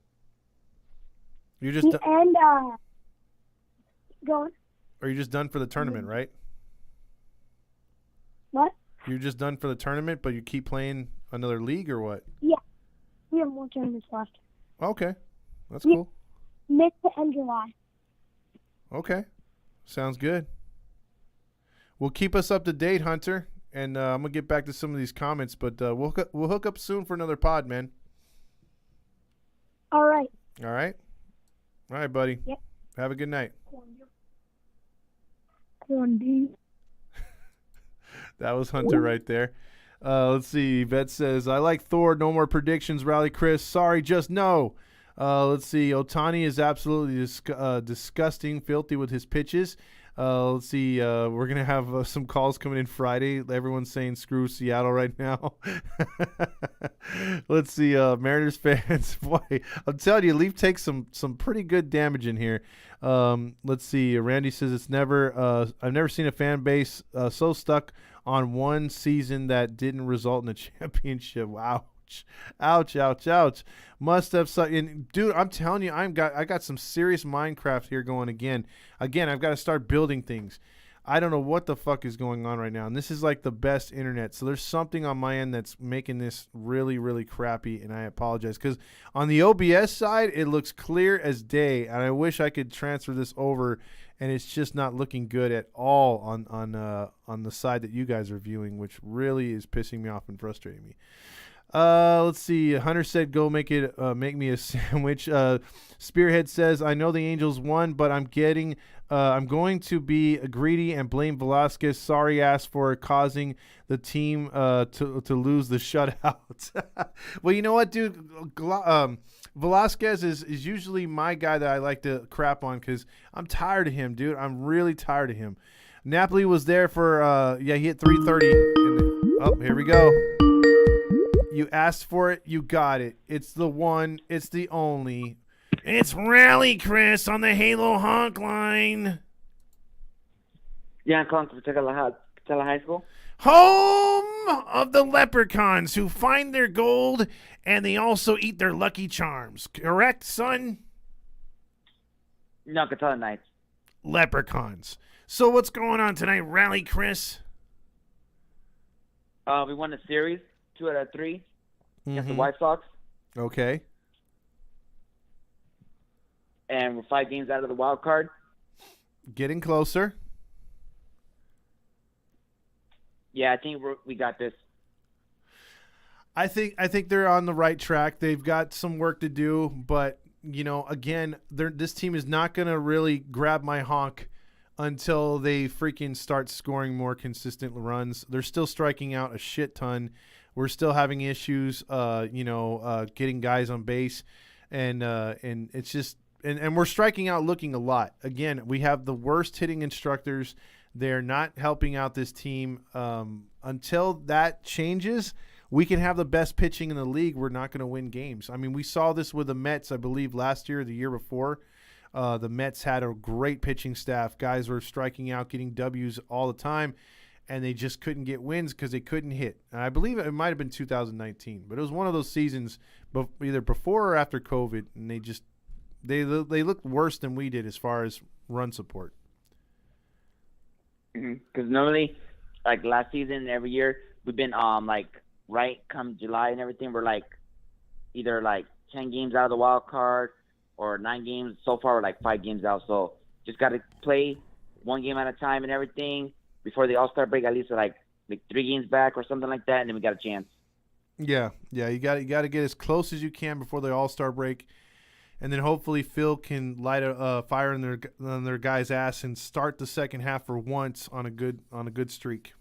You're just Go on. Are you just done for the tournament, right? What? You're just done for the tournament, but you keep playing another league or what? Yeah. We have more tournaments left. Okay. That's cool. Mid to end July. Okay. Sounds good. Well, keep us up to date, Hunter, and I'm going to get back to some of these comments, but we'll hook up soon for another pod, man. All right. All right? All right, buddy. Yep. Have a good night. That was Hunter right there. Let's see. Yvette says, I like Thor. No more predictions, Rally Chris. Sorry, just no. Let's see. Otani is absolutely disgusting, filthy with his pitches. Let's see. We're going to have some calls coming in Friday. Everyone's saying screw Seattle right now. Let's see. Mariners fans. Boy, I'm telling you, Leaf takes some pretty good damage in here. Let's see. Randy says it's never. I've never seen a fan base so stuck on one season that didn't result in a championship. Wow. Ouch, ouch, ouch. Must have and dude, I'm telling you, I got some serious Minecraft here going again. Again, I've got to start building things. I don't know what the fuck is going on right now. And this is like the best internet. So there's something on my end that's making this really, really crappy, and I apologize. Because on the OBS side, it looks clear as day, and I wish I could transfer this over, and it's just not looking good at all on the side that you guys are viewing, which really is pissing me off and frustrating me. Let's see. Hunter said, "Go make me a sandwich." Spearhead says, "I know the Angels won, but I'm going to be greedy and blame Velasquez' sorry ass for causing the team to lose the shutout." Well, you know what, dude? Velasquez is usually my guy that I like to crap on because I'm tired of him, dude. I'm really tired of him. Napoli was there for he hit 330. Oh, here we go. You asked for it, you got it. It's the one, it's the only. It's Rally Chris on the Halo Honk line. Yeah, I'm calling from Patella High School. Home of the leprechauns who find their gold and they also eat their lucky charms. Correct, son? No, Catella Knights. Leprechauns. So what's going on tonight, Rally Chris? We won the series. 2 out of 3 against the White Sox. Okay. And we're 5 games out of the wild card. Getting closer. Yeah, I think we got this. I think they're on the right track. They've got some work to do, but you know, again, this team is not going to really grab my honk until they freaking start scoring more consistent runs. They're still striking out a shit ton. We're still having issues, getting guys on base, and it's and we're striking out looking a lot. Again, we have the worst hitting instructors. They're not helping out this team. Until that changes, we can have the best pitching in the league. We're not going to win games. I mean, we saw this with the Mets, I believe, last year or the year before. The Mets had a great pitching staff. Guys were striking out, getting W's all the time, and they just couldn't get wins because they couldn't hit. And I believe it might have been 2019, but it was one of those seasons either before or after COVID, and they looked worse than we did as far as run support. Because normally, like last season, every year we've been like right come July and everything, we're like either like 10 games out of the wild card or 9 games. So far, we're like 5 games out. So just got to play one game at a time and everything before the All-Star break. At least like 3 games back or something like that, and then we got a chance. Yeah. You got to get as close as you can before the All-Star break. And then hopefully Phil can light a fire on their guy's ass and start the second half for once on a good streak.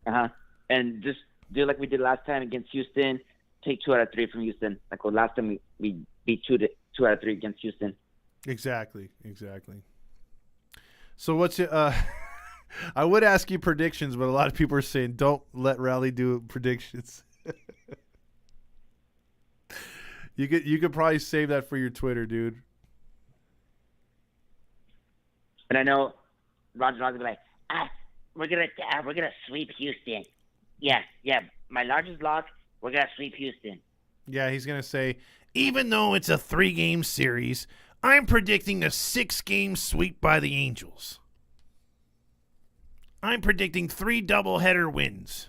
And just do like we did last time against Houston. Take 2 out of 3 from Houston. Like last time we beat 2 out of 3 against Houston. Exactly. So what's it? I would ask you predictions, but a lot of people are saying don't let Raleigh do predictions. You could probably save that for your Twitter, dude. And I know Roger will be like, we're gonna sweep Houston. Yeah. My largest lock, we're gonna sweep Houston. Yeah, he's gonna say, Even though it's a 3-game series, I'm predicting a 6-game sweep by the Angels. I'm predicting 3 doubleheader wins.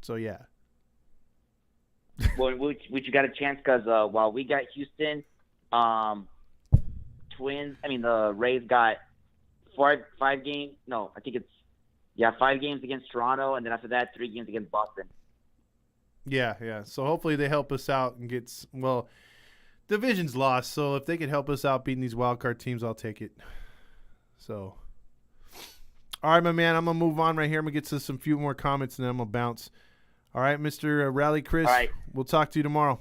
So, yeah. Well, which you got a chance because while we got Houston, the Rays got 5 games. No, I think it's 5 games against Toronto, and then after that, 3 games against Boston. Yeah. So hopefully they help us out and division's lost. So if they could help us out beating these wild card teams, I'll take it. So, all right, my man, I'm gonna move on right here. I'm gonna get to some few more comments and then I'm gonna bounce. All right, Mr. Rally Chris. All right. We'll talk to you tomorrow.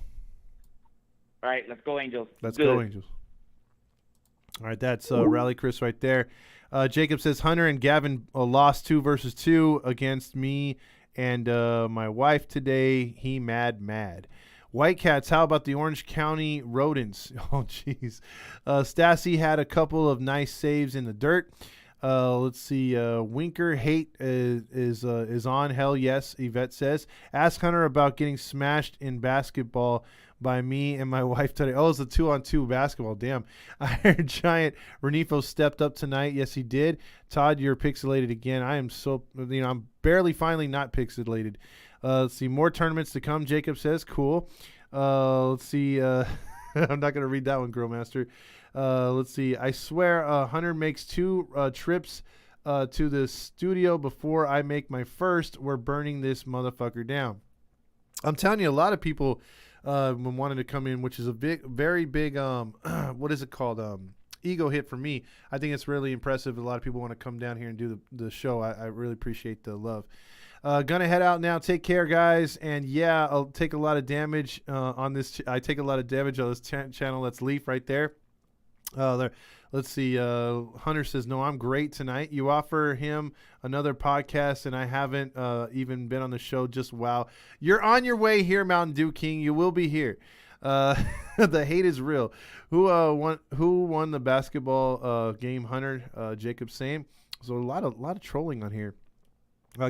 All right, let's go Angels. Let's go Angels. All right, that's Rally Chris right there. Jacob says Hunter and Gavin lost 2 versus 2 against me and my wife today. He mad. Whitecats, how about the Orange County Rodents? Oh, jeez. Stassi had a couple of nice saves in the dirt. Let's see. Winker Hate is on. Hell yes, Yvette says. Ask Hunter about getting smashed in basketball by me and my wife today. Oh, it's a 2-on-2 basketball. Damn. Iron Giant Renifo stepped up tonight. Yes, he did. Todd, you're pixelated again. I am I'm barely finally not pixelated. Let's see. More tournaments to come, Jacob says. Cool. Let's see. I'm not going to read that one, Grillmaster. Let's see. I swear Hunter makes 2 trips to the studio before I make my first. We're burning this motherfucker down. I'm telling you, a lot of people wanted to come in, which is a very big, what is it called? Ego hit for me. I think it's really impressive. A lot of people want to come down here and do the show. I really appreciate the love. Gonna head out now. Take care, guys. And yeah, I'll take a lot of damage on this. I take a lot of damage on this channel. That's Leaf right there. Let's see. Hunter says, no, I'm great tonight. You offer him another podcast, and I haven't even been on the show. Just wow. You're on your way here, Mountain Dew King. You will be here. The hate is real. Who won the basketball game, Hunter? Jacob saying. So a lot of trolling on here.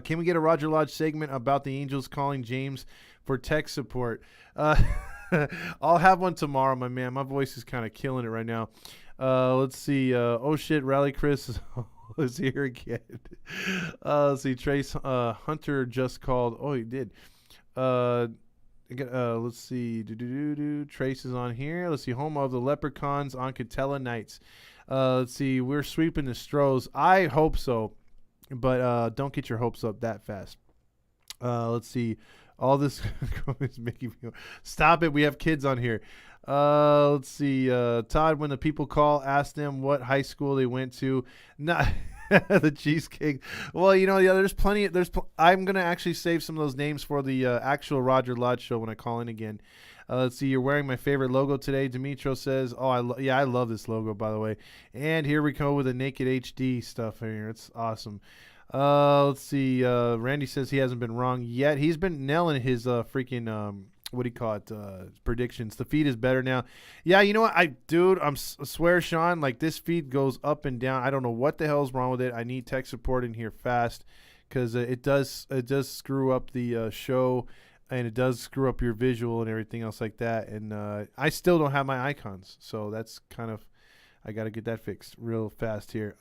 Can we get a Roger Lodge segment about the Angels calling James for tech support? I'll have one tomorrow, my man. My voice is kind of killing it right now. Let's see. Oh, shit. Rally Chris is here again. Let's see. Trace Hunter just called. Oh, he did. Let's see. Trace is on here. Let's see. Home of the Leprechauns on Catella Nights. Let's see. We're sweeping the Stros. I hope so. But don't get your hopes up that fast. Let's see. All this is making me stop it. We have kids on here. Let's see. Todd, when the people call, ask them what high school they went to. Not the cheesecake. Well, there's plenty. I'm gonna actually save some of those names for the actual Roger Lodge show when I call in again. Let's see. You're wearing my favorite logo today. Dimitro says, "Oh, I love this logo, by the way." And here we go with the Naked HD stuff here. It's awesome. Let's see. Randy says he hasn't been wrong yet. He's been nailing his freaking what do you call it? Predictions. The feed is better now. Yeah, you know what? I swear, Sean, like this feed goes up and down. I don't know what the hell's wrong with it. I need tech support in here fast because it does screw up the show, and it does screw up your visual and everything else like that. And I still don't have my icons, so that's kind of I got to get that fixed real fast here.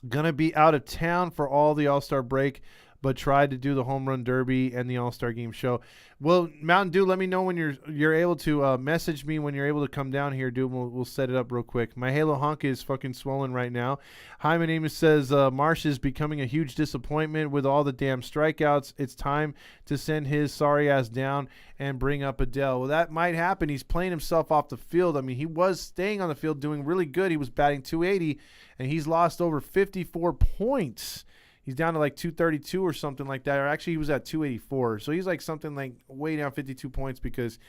Gonna be out of town for all the All-Star break, but tried to do the Home Run Derby and the All-Star Game show. Well, Mountain Dew, let me know when you're able to message me when you're able to come down here, dude. We'll set it up real quick. My Halo honk is fucking swollen right now. Hi, my name says Marsh is becoming a huge disappointment with all the damn strikeouts. It's time to send his sorry ass down and bring up Adele. Well, that might happen. He's playing himself off the field. I mean, he was staying on the field doing really good. He was batting .280, and he's lost over 54 points. He's down to like 232 or something like that. Or actually, he was at 284. So he's like something like way down 52 points because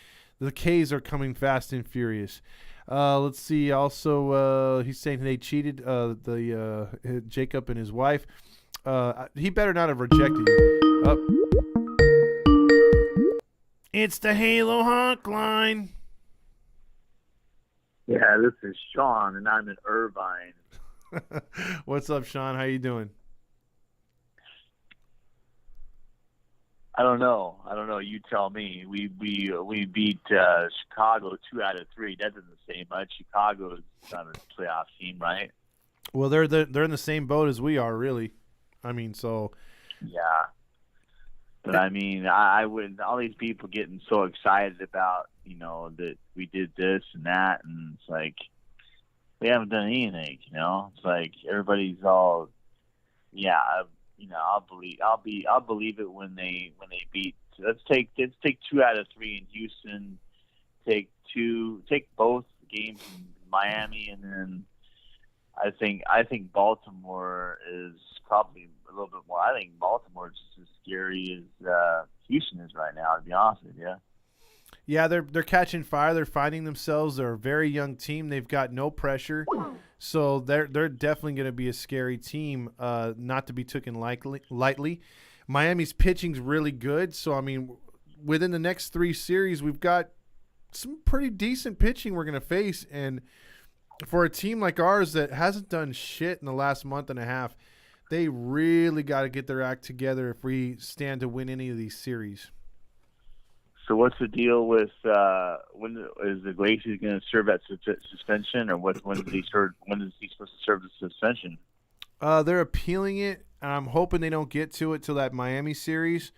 the K's are coming fast and furious. Let's see. Also, he's saying they cheated Jacob and his wife. He better not have rejected you. It's the Halo honk line. Yeah, this is Sean, and I'm in Irvine. What's up, Sean? How you doing? I don't know. You tell me. We beat Chicago 2 out of 3. That doesn't say much. Chicago is not a playoff team, right? Well, they're in the same boat as we are, really. I mean, so. Yeah. But I mean, I wouldn't. All these people getting so excited about, that we did this and that, and it's like we haven't done anything. It's like everybody's all, yeah. I'll believe it when they beat. Let's take 2 out of 3 in Houston. Take both games in Miami, and then I think Baltimore is probably a little bit more. I think Baltimore is just as scary as Houston is right now, to be honest with you. Yeah, they're catching fire. They're finding themselves. They're a very young team. They've got no pressure. So they're definitely going to be a scary team, not to be taken lightly. Miami's pitching's really good. So, I mean, within the next 3 series, we've got some pretty decent pitching we're going to face. And for a team like ours that hasn't done shit in the last month and a half, they really got to get their act together if we stand to win any of these series. So what's the deal with when is Iglesias going to serve that suspension, or when is he supposed to serve the suspension? They're appealing it, and I'm hoping they don't get to it till that Miami series.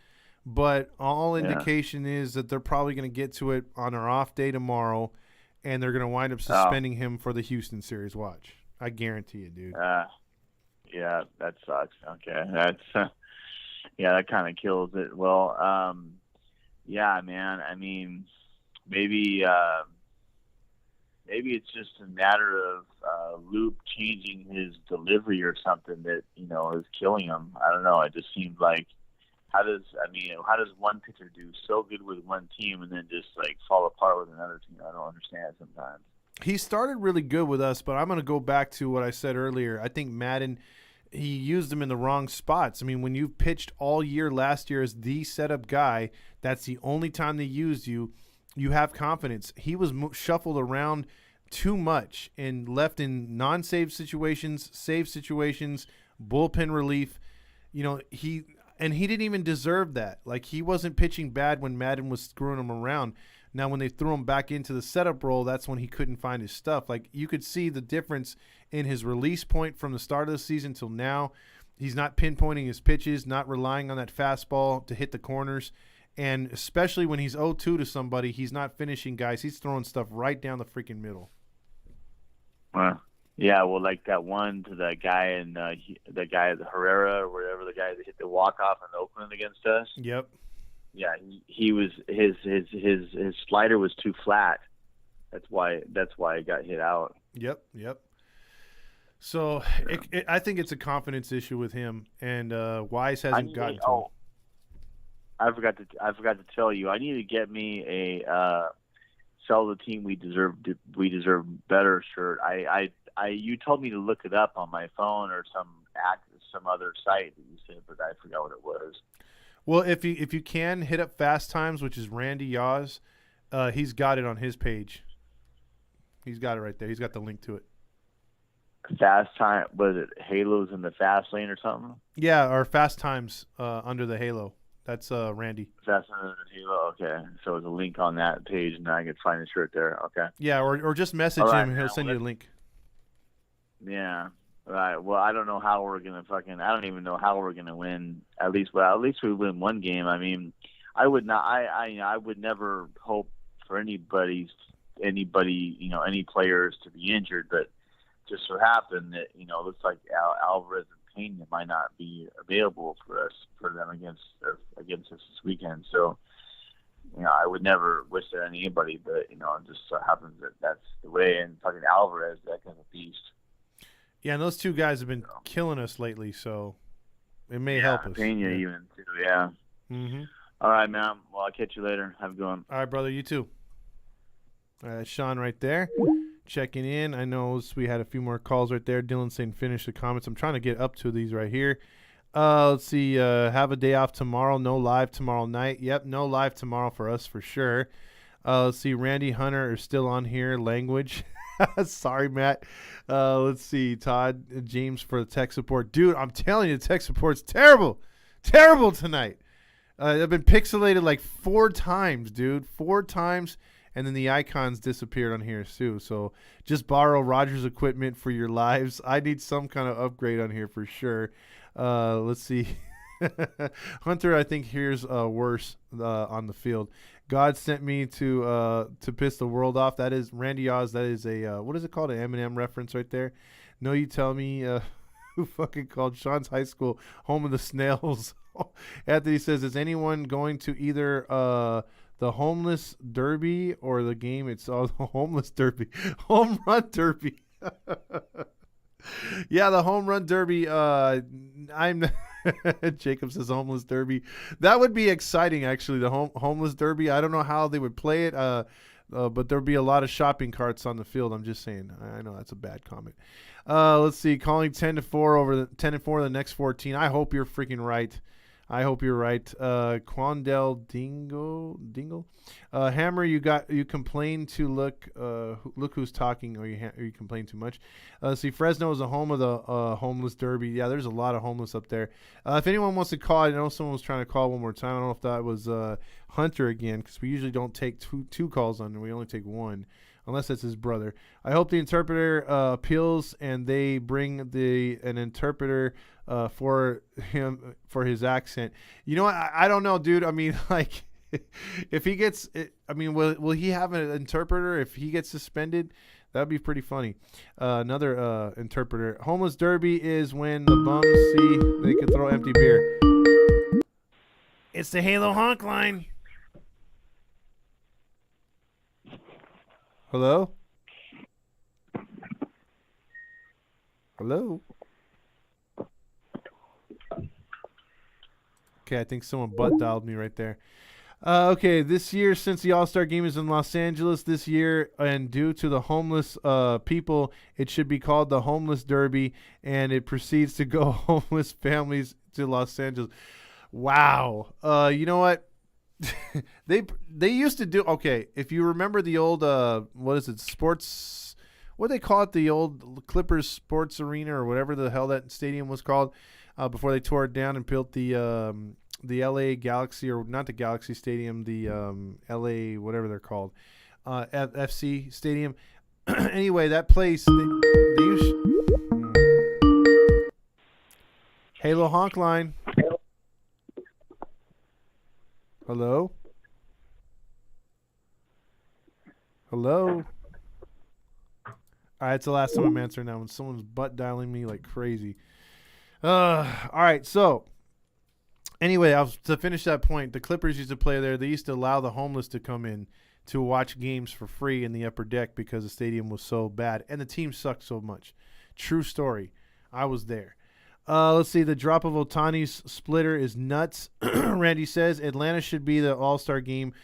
But all indication is that they're probably going to get to it on our off day tomorrow, and they're going to wind up suspending him for the Houston series. Watch, I guarantee it, dude. Yeah, that sucks. Okay, that's that kind of kills it. Well, yeah, man. I mean, maybe it's just a matter of Loop changing his delivery or something that is killing him. I don't know. It just seems like how does one pitcher do so good with one team and then just like fall apart with another team? I don't understand sometimes. He started really good with us, but I'm going to go back to what I said earlier. I think Madden, he used him in the wrong spots. I mean, when you've pitched all year last year as the setup guy, that's the only time they used you. You have confidence. He was shuffled around too much and left in non-save situations, save situations, bullpen relief. He didn't even deserve that. Like, he wasn't pitching bad when Madden was screwing him around. Now, when they threw him back into the setup role, that's when he couldn't find his stuff. Like, you could see the difference in his release point from the start of the season till now. He's not pinpointing his pitches, not relying on that fastball to hit the corners. And especially when he's 0-2 to somebody, he's not finishing guys. He's throwing stuff right down the freaking middle. Like that one to that guy and the guy, the Herrera or whatever, the guy that hit the walk-off in Oakland against us. Yep. Yeah, he was his slider was too flat. That's why it got hit out. Yep. So I think it's a confidence issue with him, and Wise hasn't gotten to him. I forgot to tell you. I need to get me a sell the team we deserve better shirt. You told me to look it up on my phone or some other site that you said, but I forgot what it was. Well, if you can hit up Fast Times, which is Randy Yaws, he's got it on his page. He's got it right there. He's got the link to it. Fast Time, was it Halos in the Fast Lane or something? Yeah, or Fast Times under the Halo. That's Randy. Fast Time under the Halo. Okay, so there's a link on that page, and I can find the shirt there. Okay. Yeah, or just message All right, him, and he'll now, send you a link. Yeah. Right. Well, I don't know how we're gonna I don't even know how we're gonna win. At least we win one game. I mean, I would not. I would never hope for anybody, any players to be injured, but just so happened that it looks like Alvarez and Pena might not be available for them against us this weekend. So I would never wish that on anybody, but it just so happens that that's the way. And fucking Alvarez, that kind of beast. Yeah, and those two guys have been killing us lately, so it may help us. Pena even too. Yeah. Mm-hmm. All right, man. Well, I'll catch you later. Have a good one. All right, brother. You too. Sean right there. Checking in. I know we had a few more calls right there. Dylan saying finish the comments. I'm trying to get up to these right here. Let's see. Have a day off tomorrow. No live tomorrow night. Yep, no live tomorrow for us for sure. Let's see. Randy Hunter is still on here. Language. Sorry, Matt. Let's see. Todd James for the tech support. Dude, I'm telling you, the tech support's terrible. Terrible tonight. I've been pixelated like 4 times, dude. 4 times. And then the icons disappeared on here too. So just borrow Rogers equipment for your lives. I need some kind of upgrade on here for sure. Let's see. Hunter, I think here's worse on the field. God sent me to piss the world off. That is Randy Oz. That is a what is it called? An Eminem reference right there. No, you tell me who fucking called Sean's high school home of the snails. Anthony says, is anyone going to either the homeless derby or the game? It's the homeless derby, home run derby. Yeah, the home run derby. I'm Jacob says homeless derby. That would be exciting, actually. The homeless derby. I don't know how they would play it. But there'd be a lot of shopping carts on the field. I'm just saying. I know that's a bad comment. Let's see. Calling 10-4 over the 10-4 the next 14. I hope you're freaking right. I hope you're right. Quandel Dingle. Hammer, you complain to look who's talking, or you complain too much. See, Fresno is the home of the homeless derby. Yeah, there's a lot of homeless up there. If anyone wants to call, I know someone was trying to call one more time. I don't know if that was Hunter again, because we usually don't take two calls on, and we only take one. Unless it's his brother. I hope the interpreter appeals and they bring an interpreter for him for his accent. You know what? I don't know, dude. I mean, like, if he gets, will he have an interpreter if he gets suspended? That'd be pretty funny. Another interpreter. Homeless derby is when the bums see they can throw empty beer. It's the Halo honk line. Hello? Hello? Okay, I think someone butt dialed me right there. Okay, this year, since the All-Star Game is in Los Angeles this year, and due to the homeless people, it should be called the Homeless Derby, and it proceeds to go homeless families to Los Angeles. Wow. You know what? they used to do, okay, if you remember the old sports, what do they call it, the old Clippers sports arena or whatever the hell that stadium was called, before they tore it down and built the LA Galaxy, or not the Galaxy Stadium, the LA whatever they're called, FC Stadium. Anyway, that place they used Halo honk line. Hello? Hello? All right, it's the last time I'm answering that one. Someone's butt dialing me like crazy. All right, so anyway, to finish that point, the Clippers used to play there. They used to allow the homeless to come in to watch games for free in the upper deck because the stadium was so bad and the team sucked so much. True story. I was there. Let's see. The drop of Otani's splitter is nuts. Randy says Atlanta should be the All-Star game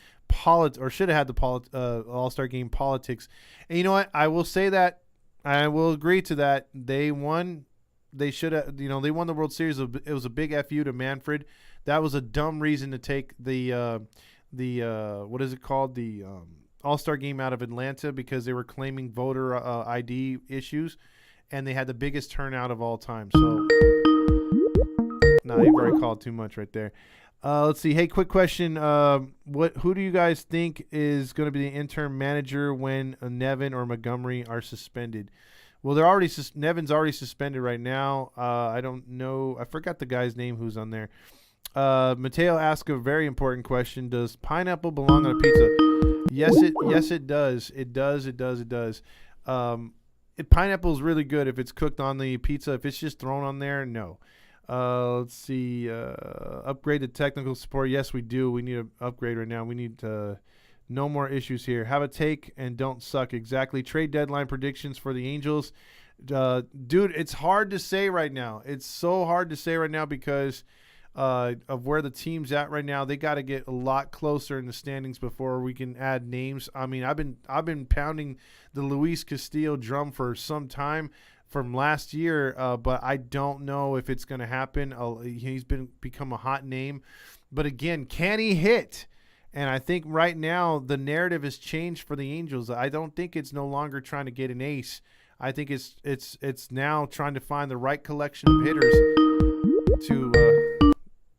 or should have had the All-Star game politics. And you know what? I will say that. I will agree to that. They won. They should have. They won the World Series. It was a big FU to Manfred. That was a dumb reason to take the what is it called? The All-Star game out of Atlanta because they were claiming voter ID issues, and they had the biggest turnout of all time. So, no, you've already called too much right there. Let's see. Hey, quick question. Who do you guys think is going to be the interim manager when Nevin or Montgomery are suspended? Well, Nevin's already suspended right now. I don't know. I forgot the guy's name who's on there. Mateo asked a very important question. Does pineapple belong on a pizza? Yes, it does. It does. Pineapple is really good if it's cooked on the pizza. If it's just thrown on there, no. Let's see. Upgrade the technical support. Yes, we do. We need an upgrade right now. We need no more issues here. Have a take and don't suck. Exactly. Trade deadline predictions for the Angels. Dude, it's hard to say right now. It's so hard to say right now because of where the team's at right now. They got to get a lot closer in the standings before we can add names. I mean, I've been pounding the Luis Castillo drum for some time from last year, but I don't know if it's going to happen. He's become a hot name, but again, can he hit? And I think right now the narrative has changed for the Angels. I don't think it's no longer trying to get an ace. I think it's now trying to find the right collection of hitters to.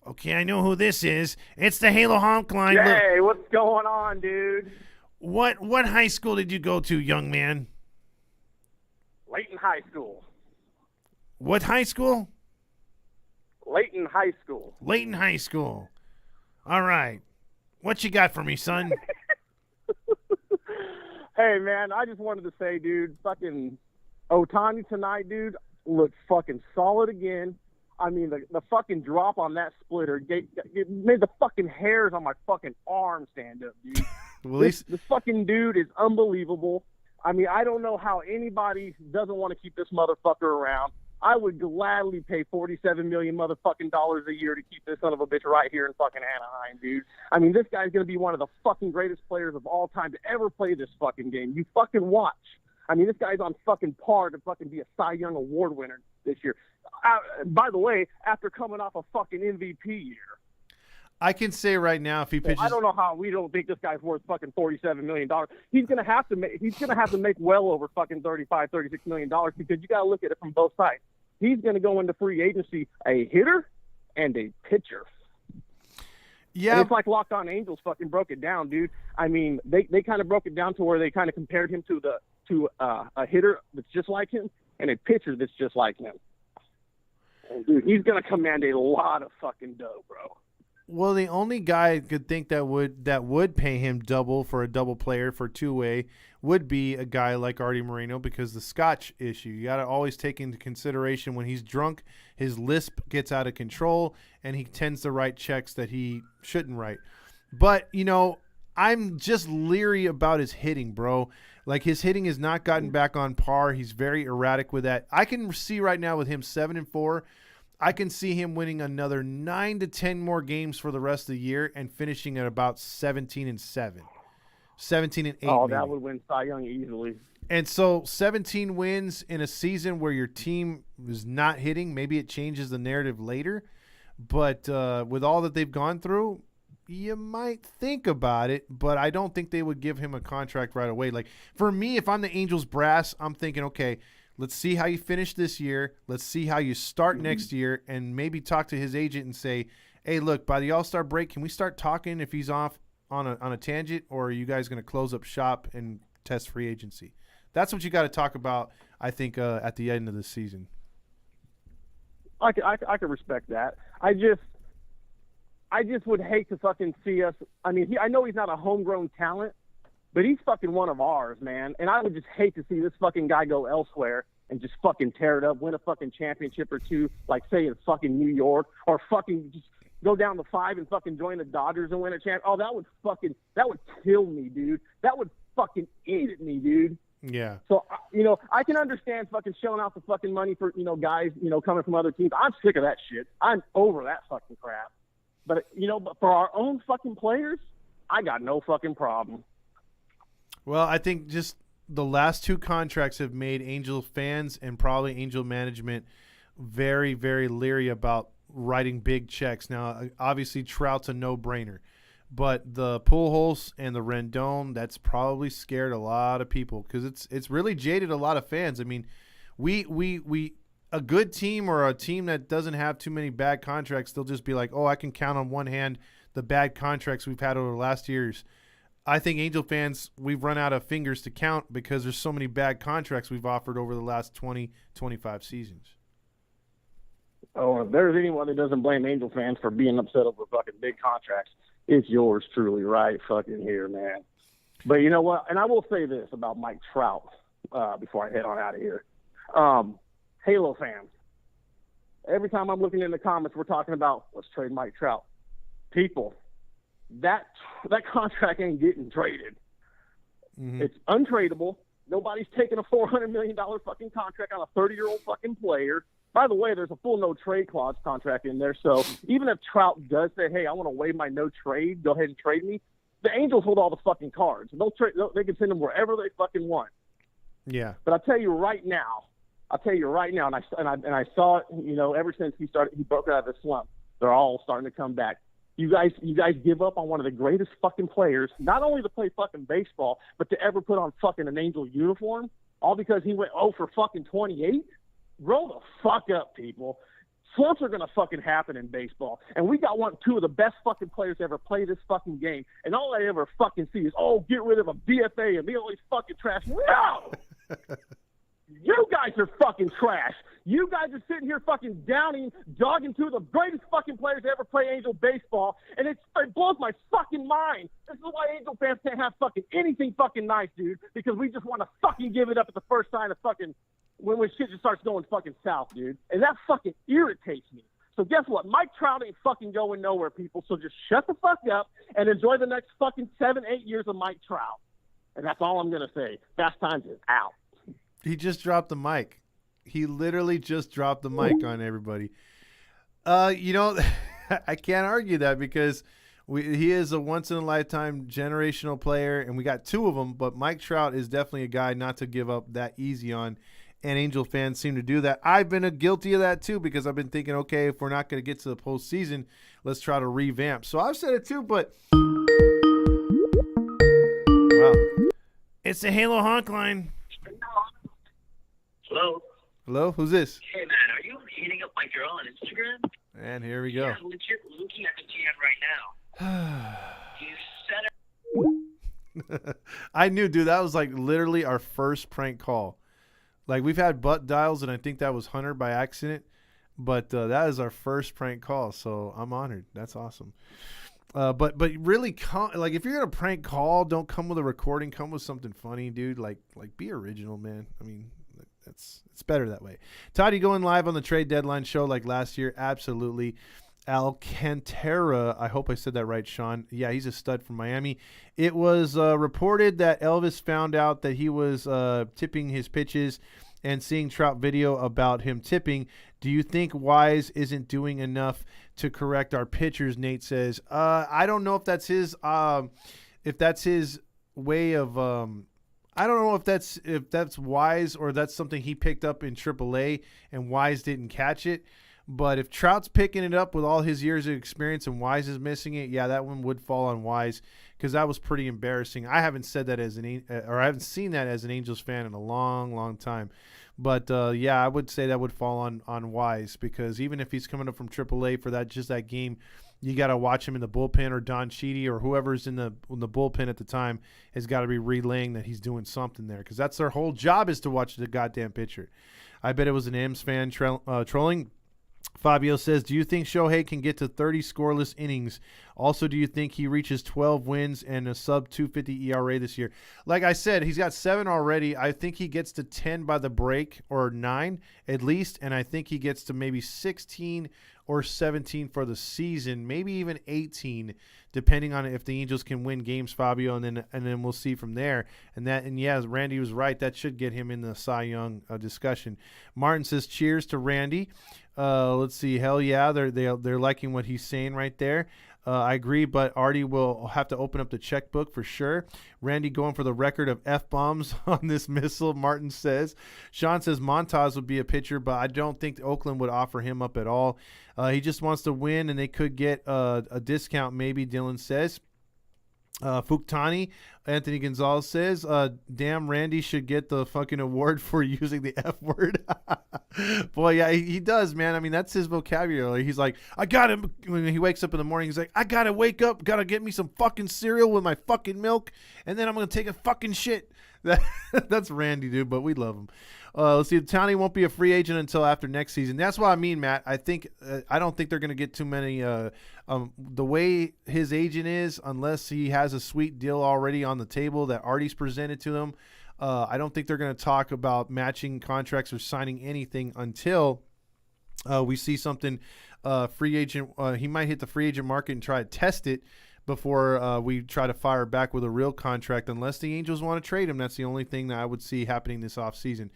Okay, I know who this is. It's the Halo Honk line. Hey, what's going on, dude? What high school did you go to, young man? Layton High School. What high school? Layton High School. Layton High School. All right. What you got for me, son? Hey, man, I just wanted to say, dude, fucking Otani tonight, dude, looked fucking solid again. I mean, the fucking drop on that splitter it made the fucking hairs on my fucking arm stand up, dude. Well, this fucking dude is unbelievable. I mean, I don't know how anybody doesn't want to keep this motherfucker around. I would gladly pay $47 million motherfucking dollars a year to keep this son of a bitch right here in fucking Anaheim, dude. I mean, this guy's going to be one of the fucking greatest players of all time to ever play this fucking game. You fucking watch. I mean, this guy's on fucking par to fucking be a Cy Young Award winner this year. By the way, after coming off a fucking MVP year. I can say right now, if he pitches, I don't know how we don't think this guy's worth fucking $47 million. He's gonna have to make well over fucking $35-36 million because you gotta look at it from both sides. He's gonna go into free agency a hitter and a pitcher. Yeah, and it's like Locked On Angels fucking broke it down, dude. I mean, they kind of broke it down to where they kind of compared him to a hitter that's just like him and a pitcher that's just like him. And dude, he's gonna command a lot of fucking dough, bro. Well, the only guy I could think that would pay him double for a double player for two-way would be a guy like Artie Moreno because the Scotch issue. You got to always take into consideration when he's drunk, his lisp gets out of control, and he tends to write checks that he shouldn't write. But, I'm just leery about his hitting, bro. Like, his hitting has not gotten back on par. He's very erratic with that. I can see right now with him 7-4, I can see him winning another 9 to 10 more games for the rest of the year and finishing at about 17-7, 17-8. Oh, maybe. that would win Cy Young easily. And so 17 wins in a season where your team is not hitting, maybe it changes the narrative later. But with all that they've gone through, you might think about it, but I don't think they would give him a contract right away. Like, for me, if I'm the Angels brass, I'm thinking, okay, let's see how you finish this year. Let's see how you start next year, and maybe talk to his agent and say, hey, look, by the All-Star break, can we start talking if he's off on a tangent, or are you guys going to close up shop and test free agency? That's what you got to talk about, I think, at the end of the season. I could respect that. I just would hate to fucking see us. I mean, I know he's not a homegrown talent, but he's fucking one of ours, man. And I would just hate to see this fucking guy go elsewhere and just fucking tear it up, win a fucking championship or two, like say in fucking New York, or fucking just go down to 5 and fucking join the Dodgers and win a champ. Oh, that would kill me, dude. That would fucking eat at me, dude. Yeah. So, I can understand fucking shelling out the fucking money for, guys, coming from other teams. I'm sick of that shit. I'm over that fucking crap. But, but for our own fucking players, I got no fucking problem. Well, I think just the last 2 contracts have made Angel fans and probably Angel management very, very leery about writing big checks. Now, obviously, Trout's a no-brainer. But the Pujols and the Rendon, that's probably scared a lot of people because it's really jaded a lot of fans. I mean, we a good team or a team that doesn't have too many bad contracts, they'll just be like, oh, I can count on one hand the bad contracts we've had over the last years. I think Angel fans, we've run out of fingers to count because there's so many bad contracts we've offered over the last 20, 25 seasons. Oh, if there's anyone that doesn't blame Angel fans for being upset over fucking big contracts, it's yours truly right fucking here, man. But you know what? And I will say this about Mike Trout before I head on out of here. Halo fans, every time I'm looking in the comments, we're talking about let's trade Mike Trout. People, that contract ain't getting traded. Mm-hmm. It's untradeable. Nobody's taking a $400 million fucking contract on a 30-year-old fucking player. By the way, there's a full no-trade clause contract in there, so even if Trout does say, hey, I want to waive my no-trade, go ahead and trade me, the Angels hold all the fucking cards. They can send them wherever they fucking want. Yeah. But I'll tell you right now, and I saw it, ever since he broke out of the slump, they're all starting to come back. You guys give up on one of the greatest fucking players, not only to play fucking baseball, but to ever put on fucking an Angel uniform, all because he went 0 for fucking 28? Grow the fuck up, people. Slumps are going to fucking happen in baseball. And we got 2 of the best fucking players to ever play this fucking game. And all I ever fucking see is, get rid of a BFA and be all these fucking trash. No! You guys are fucking trash. You guys are sitting here fucking dogging 2 of the greatest fucking players to ever play Angel baseball. And it blows my fucking mind. This is why Angel fans can't have fucking anything fucking nice, dude. Because we just want to fucking give it up at the first sign of fucking when shit just starts going fucking south, dude. And that fucking irritates me. So guess what? Mike Trout ain't fucking going nowhere, people. So just shut the fuck up and enjoy the next fucking 7-8 years of Mike Trout. And that's all I'm going to say. Fast Times is out. He just dropped the mic. He literally just dropped the mic on everybody. I can't argue that because he is a once-in-a-lifetime generational player, and we got 2 of them, but Mike Trout is definitely a guy not to give up that easy on. And Angel fans seem to do that. I've been guilty of that too because I've been thinking, okay, if we're not going to get to the postseason, let's try to revamp. So I've said it too, but wow, It's the Halo Honk line. Hello? Hello? Who's this? Hey, man, are you hitting up my girl on Instagram? And here we go. Yeah, legit looking at the DM right now. You sent her. I knew, dude, that was like literally our first prank call. Like, we've had butt dials, and I think that was Hunter by accident. But that is our first prank call, so I'm honored. That's awesome. But really, like, if you're going to prank call, don't come with a recording. Come with something funny, dude. Like be original, man. I mean, it's better that way. Todd, you going live on the trade deadline show like last year? Absolutely. Alcantara, I hope I said that right, Sean. Yeah, he's a stud from Miami. It was reported that Elvis found out that he was tipping his pitches and seeing Trout video about him tipping. Do you think Wise isn't doing enough to correct our pitchers? Nate says. I don't know if that's his way of I don't know if that's Wise or that's something he picked up in AAA and Wise didn't catch it. But if Trout's picking it up with all his years of experience and Wise is missing it, yeah, that one would fall on Wise because that was pretty embarrassing. I haven't said that I haven't seen that as an Angels fan in a long, long time. But yeah, I would say that would fall on Wise because even if he's coming up from AAA for that game, you got to watch him in the bullpen, or Don Sheedy or whoever's in the bullpen at the time has got to be relaying that he's doing something there because that's their whole job is to watch the goddamn pitcher. I bet it was an M's fan trolling. Fabio says, do you think Shohei can get to 30 scoreless innings? Also, do you think he reaches 12 wins and a sub 250 ERA this year? Like I said, he's got 7 already. I think he gets to 10 by the break, or 9 at least, and I think he gets to maybe 16 or 17 for the season, maybe even 18, depending on if the Angels can win games, Fabio, and then we'll see from there. And yeah, Randy was right. That should get him in the Cy Young discussion. Martin says, cheers to Randy. Let's see. Hell yeah, they're liking what he's saying right there. I agree, but Artie will have to open up the checkbook for sure. Randy going for the record of F-bombs on this missile, Martin says. Sean says Montas would be a pitcher, but I don't think Oakland would offer him up at all. He just wants to win, and they could get a discount maybe, Dylan says. Fuktani, Anthony Gonzalez says, damn, Randy should get the fucking award for using the F word. Boy, yeah, he does, man. I mean, that's his vocabulary. He's like, I gotta, when he wakes up in the morning, he's like, I gotta wake up, gotta get me some fucking cereal with my fucking milk, and then I'm gonna take a fucking shit. That's Randy, dude, but we love him. Let's see. Townie won't be a free agent until after next season. That's what I mean, Matt. I don't think they're going to get too many. The way his agent is, unless he has a sweet deal already on the table that Artie's presented to them, I don't think they're going to talk about matching contracts or signing anything until we see something free agent. He might hit the free agent market and try to test it before we try to fire back with a real contract, unless the Angels want to trade him. That's the only thing that I would see happening this offseason.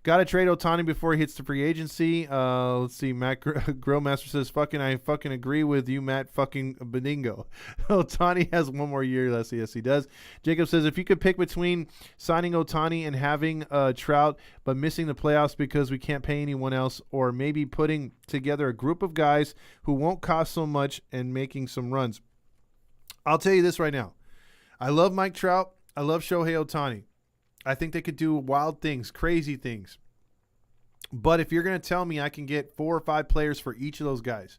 Got to trade Ohtani before he hits the free agency. Let's see. Matt Grillmaster says, I fucking agree with you, Matt fucking Beningo. Ohtani has one more year left. Yes, he does. Jacob says, if you could pick between signing Ohtani and having Trout, but missing the playoffs because we can't pay anyone else, or maybe putting together a group of guys who won't cost so much and making some runs. I'll tell you this right now. I love Mike Trout. I love Shohei Ohtani. I think they could do wild things, crazy things. But if you're going to tell me I can get 4 or 5 players for each of those guys,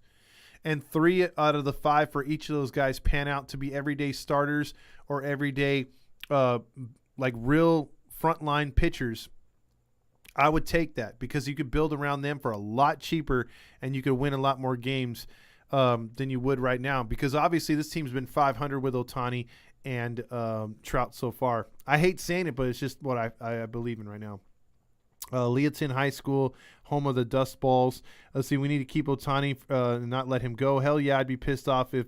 and 3 out of the 5 for each of those guys pan out to be everyday starters or everyday like real frontline pitchers, I would take that, because you could build around them for a lot cheaper and you could win a lot more games than you would right now, because obviously this team's been 500 with Ohtani and Trout so far. I hate saying it, but it's just what I believe in right now. Leaton High School, home of the Dust Balls. Let's see, we need to keep Ohtani and not let him go. Hell yeah, I'd be pissed off if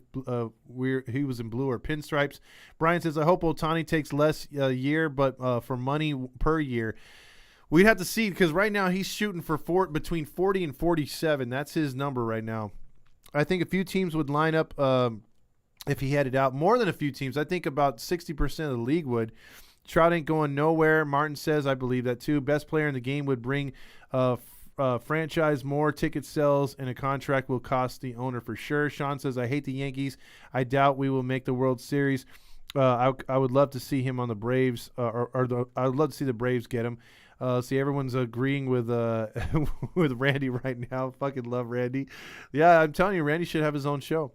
he was in blue or pinstripes. Brian says, I hope Ohtani takes less a year, but for money per year. We'd have to see, because right now he's shooting for between 40 and 47. That's his number right now. I think a few teams would line up if he headed out. More than a few teams. I think about 60% of the league would. Trout ain't going nowhere. Martin says, I believe that too. Best player in the game would bring franchise, more ticket sales, and a contract will cost the owner for sure. Sean says, I hate the Yankees. I doubt we will make the World Series. I would love to see him on the Braves, I would love to see the Braves get him. See, everyone's agreeing with with Randy right now. Fucking love Randy. Yeah, I'm telling you, Randy should have his own show.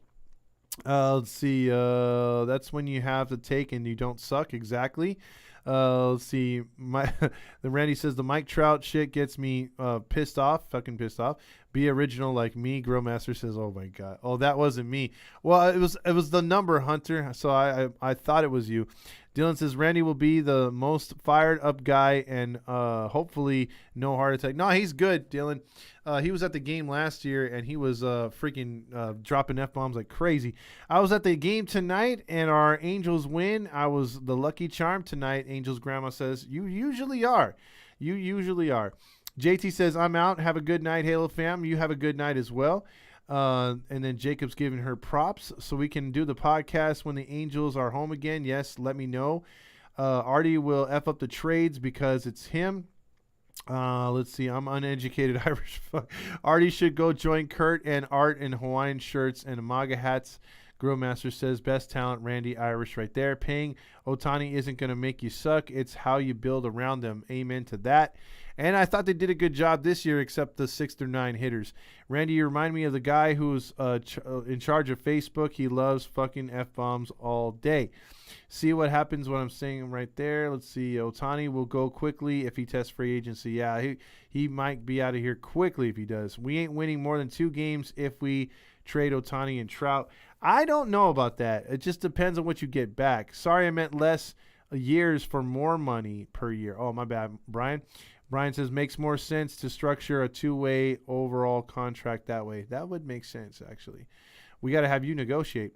Let's see. That's when you have the take and you don't suck. Exactly. Let's see. The Randy says the Mike Trout shit gets me pissed off. Fucking pissed off. Be original like me. Grillmaster says, "Oh my god. Oh, that wasn't me. Well, it was the number, Hunter. So I thought it was you." Dylan says Randy will be the most fired up guy and hopefully no heart attack. No, he's good, Dylan. He was at the game last year and he was freaking dropping F-bombs like crazy. I was at the game tonight and our Angels win. I was the lucky charm tonight. Angels grandma says, you usually are. You usually are. JT says, I'm out. Have a good night, Halo fam. You have a good night as well. And then Jacob's giving her props so we can do the podcast when the Angels are home again. Yes, let me know. Artie will F up the trades because it's him. Let's see. I'm uneducated Irish. Artie should go join Kurt and Art in Hawaiian shirts and MAGA hats. Grillmaster says best talent, Randy Irish right there. Paying Ohtani isn't going to make you suck. It's how you build around them. Amen to that. And I thought they did a good job this year, except the 6 through 9 hitters. Randy, you remind me of the guy who's in charge of Facebook. He loves fucking F-bombs all day. See what happens when I'm saying right there. Let's see. Ohtani will go quickly if he tests free agency. Yeah, he might be out of here quickly if he does. We ain't winning more than 2 games if we trade Ohtani and Trout. I don't know about that. It just depends on what you get back. Sorry, I meant less years for more money per year. Oh, my bad, Brian. Brian says, makes more sense to structure a 2-way overall contract that way. That would make sense, actually. We got to have you negotiate.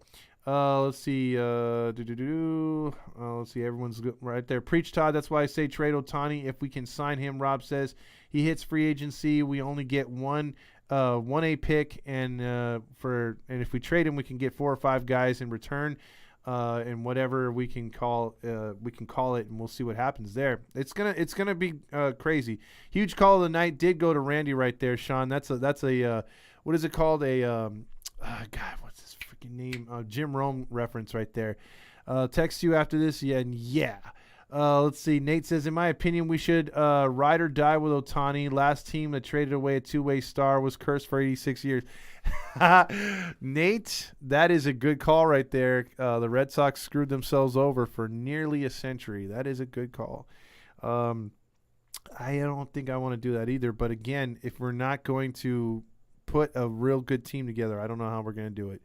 Let's see. Let's see. Everyone's right there. Preach, Todd. That's why I say trade Ohtani if we can sign him. Rob says he hits free agency. We only get one 1A pick, and if we trade him, we can get 4 or 5 guys in return. And whatever we can call it, and we'll see what happens there. It's gonna be crazy. Huge call of the night did go to Randy right there, Sean. That's a what is it called? God, what's his freaking name? Jim Rome reference right there. Text you after this, yeah. Let's see. Nate says, in my opinion, we should ride or die with Ohtani. Last team that traded away a 2-way star was cursed for 86 years. Nate, that is a good call right there. The Red Sox screwed themselves over for nearly a century. That is a good call. I don't think I want to do that either. But again, if we're not going to put a real good team together, I don't know how we're going to do it.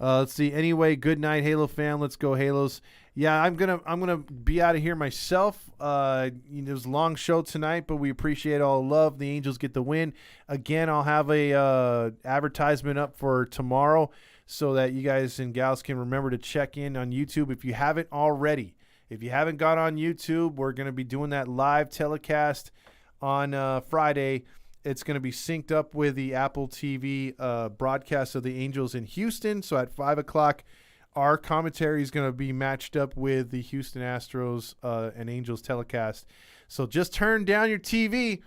Let's see. Anyway, good night, Halo fan. Let's go Halos. Yeah, I'm gonna be out of here myself. It was a long show tonight, but we appreciate all the love. The Angels get the win. Again, I'll have a advertisement up for tomorrow so that you guys and gals can remember to check in on YouTube if you haven't already. If you haven't got on YouTube, we're gonna be doing that live telecast on Friday. It's going to be synced up with the Apple TV broadcast of the Angels in Houston. So at 5 o'clock, our commentary is going to be matched up with the Houston Astros and Angels telecast. So just turn down your TV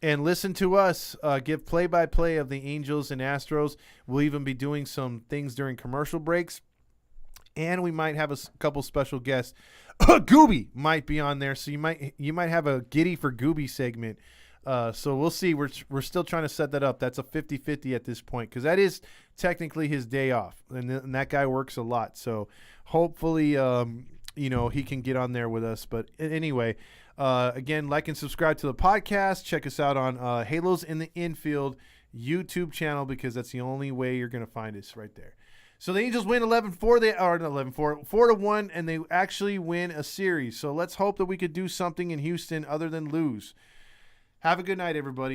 and listen to us give play-by-play of the Angels and Astros. We'll even be doing some things during commercial breaks. And we might have a couple special guests. Gooby might be on there. So you might have a Giddy for Gooby segment. So we'll see. We're still trying to set that up. That's a 50-50 at this point because that is technically his day off, and that guy works a lot. So hopefully, he can get on there with us. But anyway, again, like and subscribe to the podcast. Check us out on Halos in the Infield YouTube channel because that's the only way you're going to find us right there. So the Angels win 4-1, and they actually win a series. So let's hope that we could do something in Houston other than lose. Have a good night, everybody.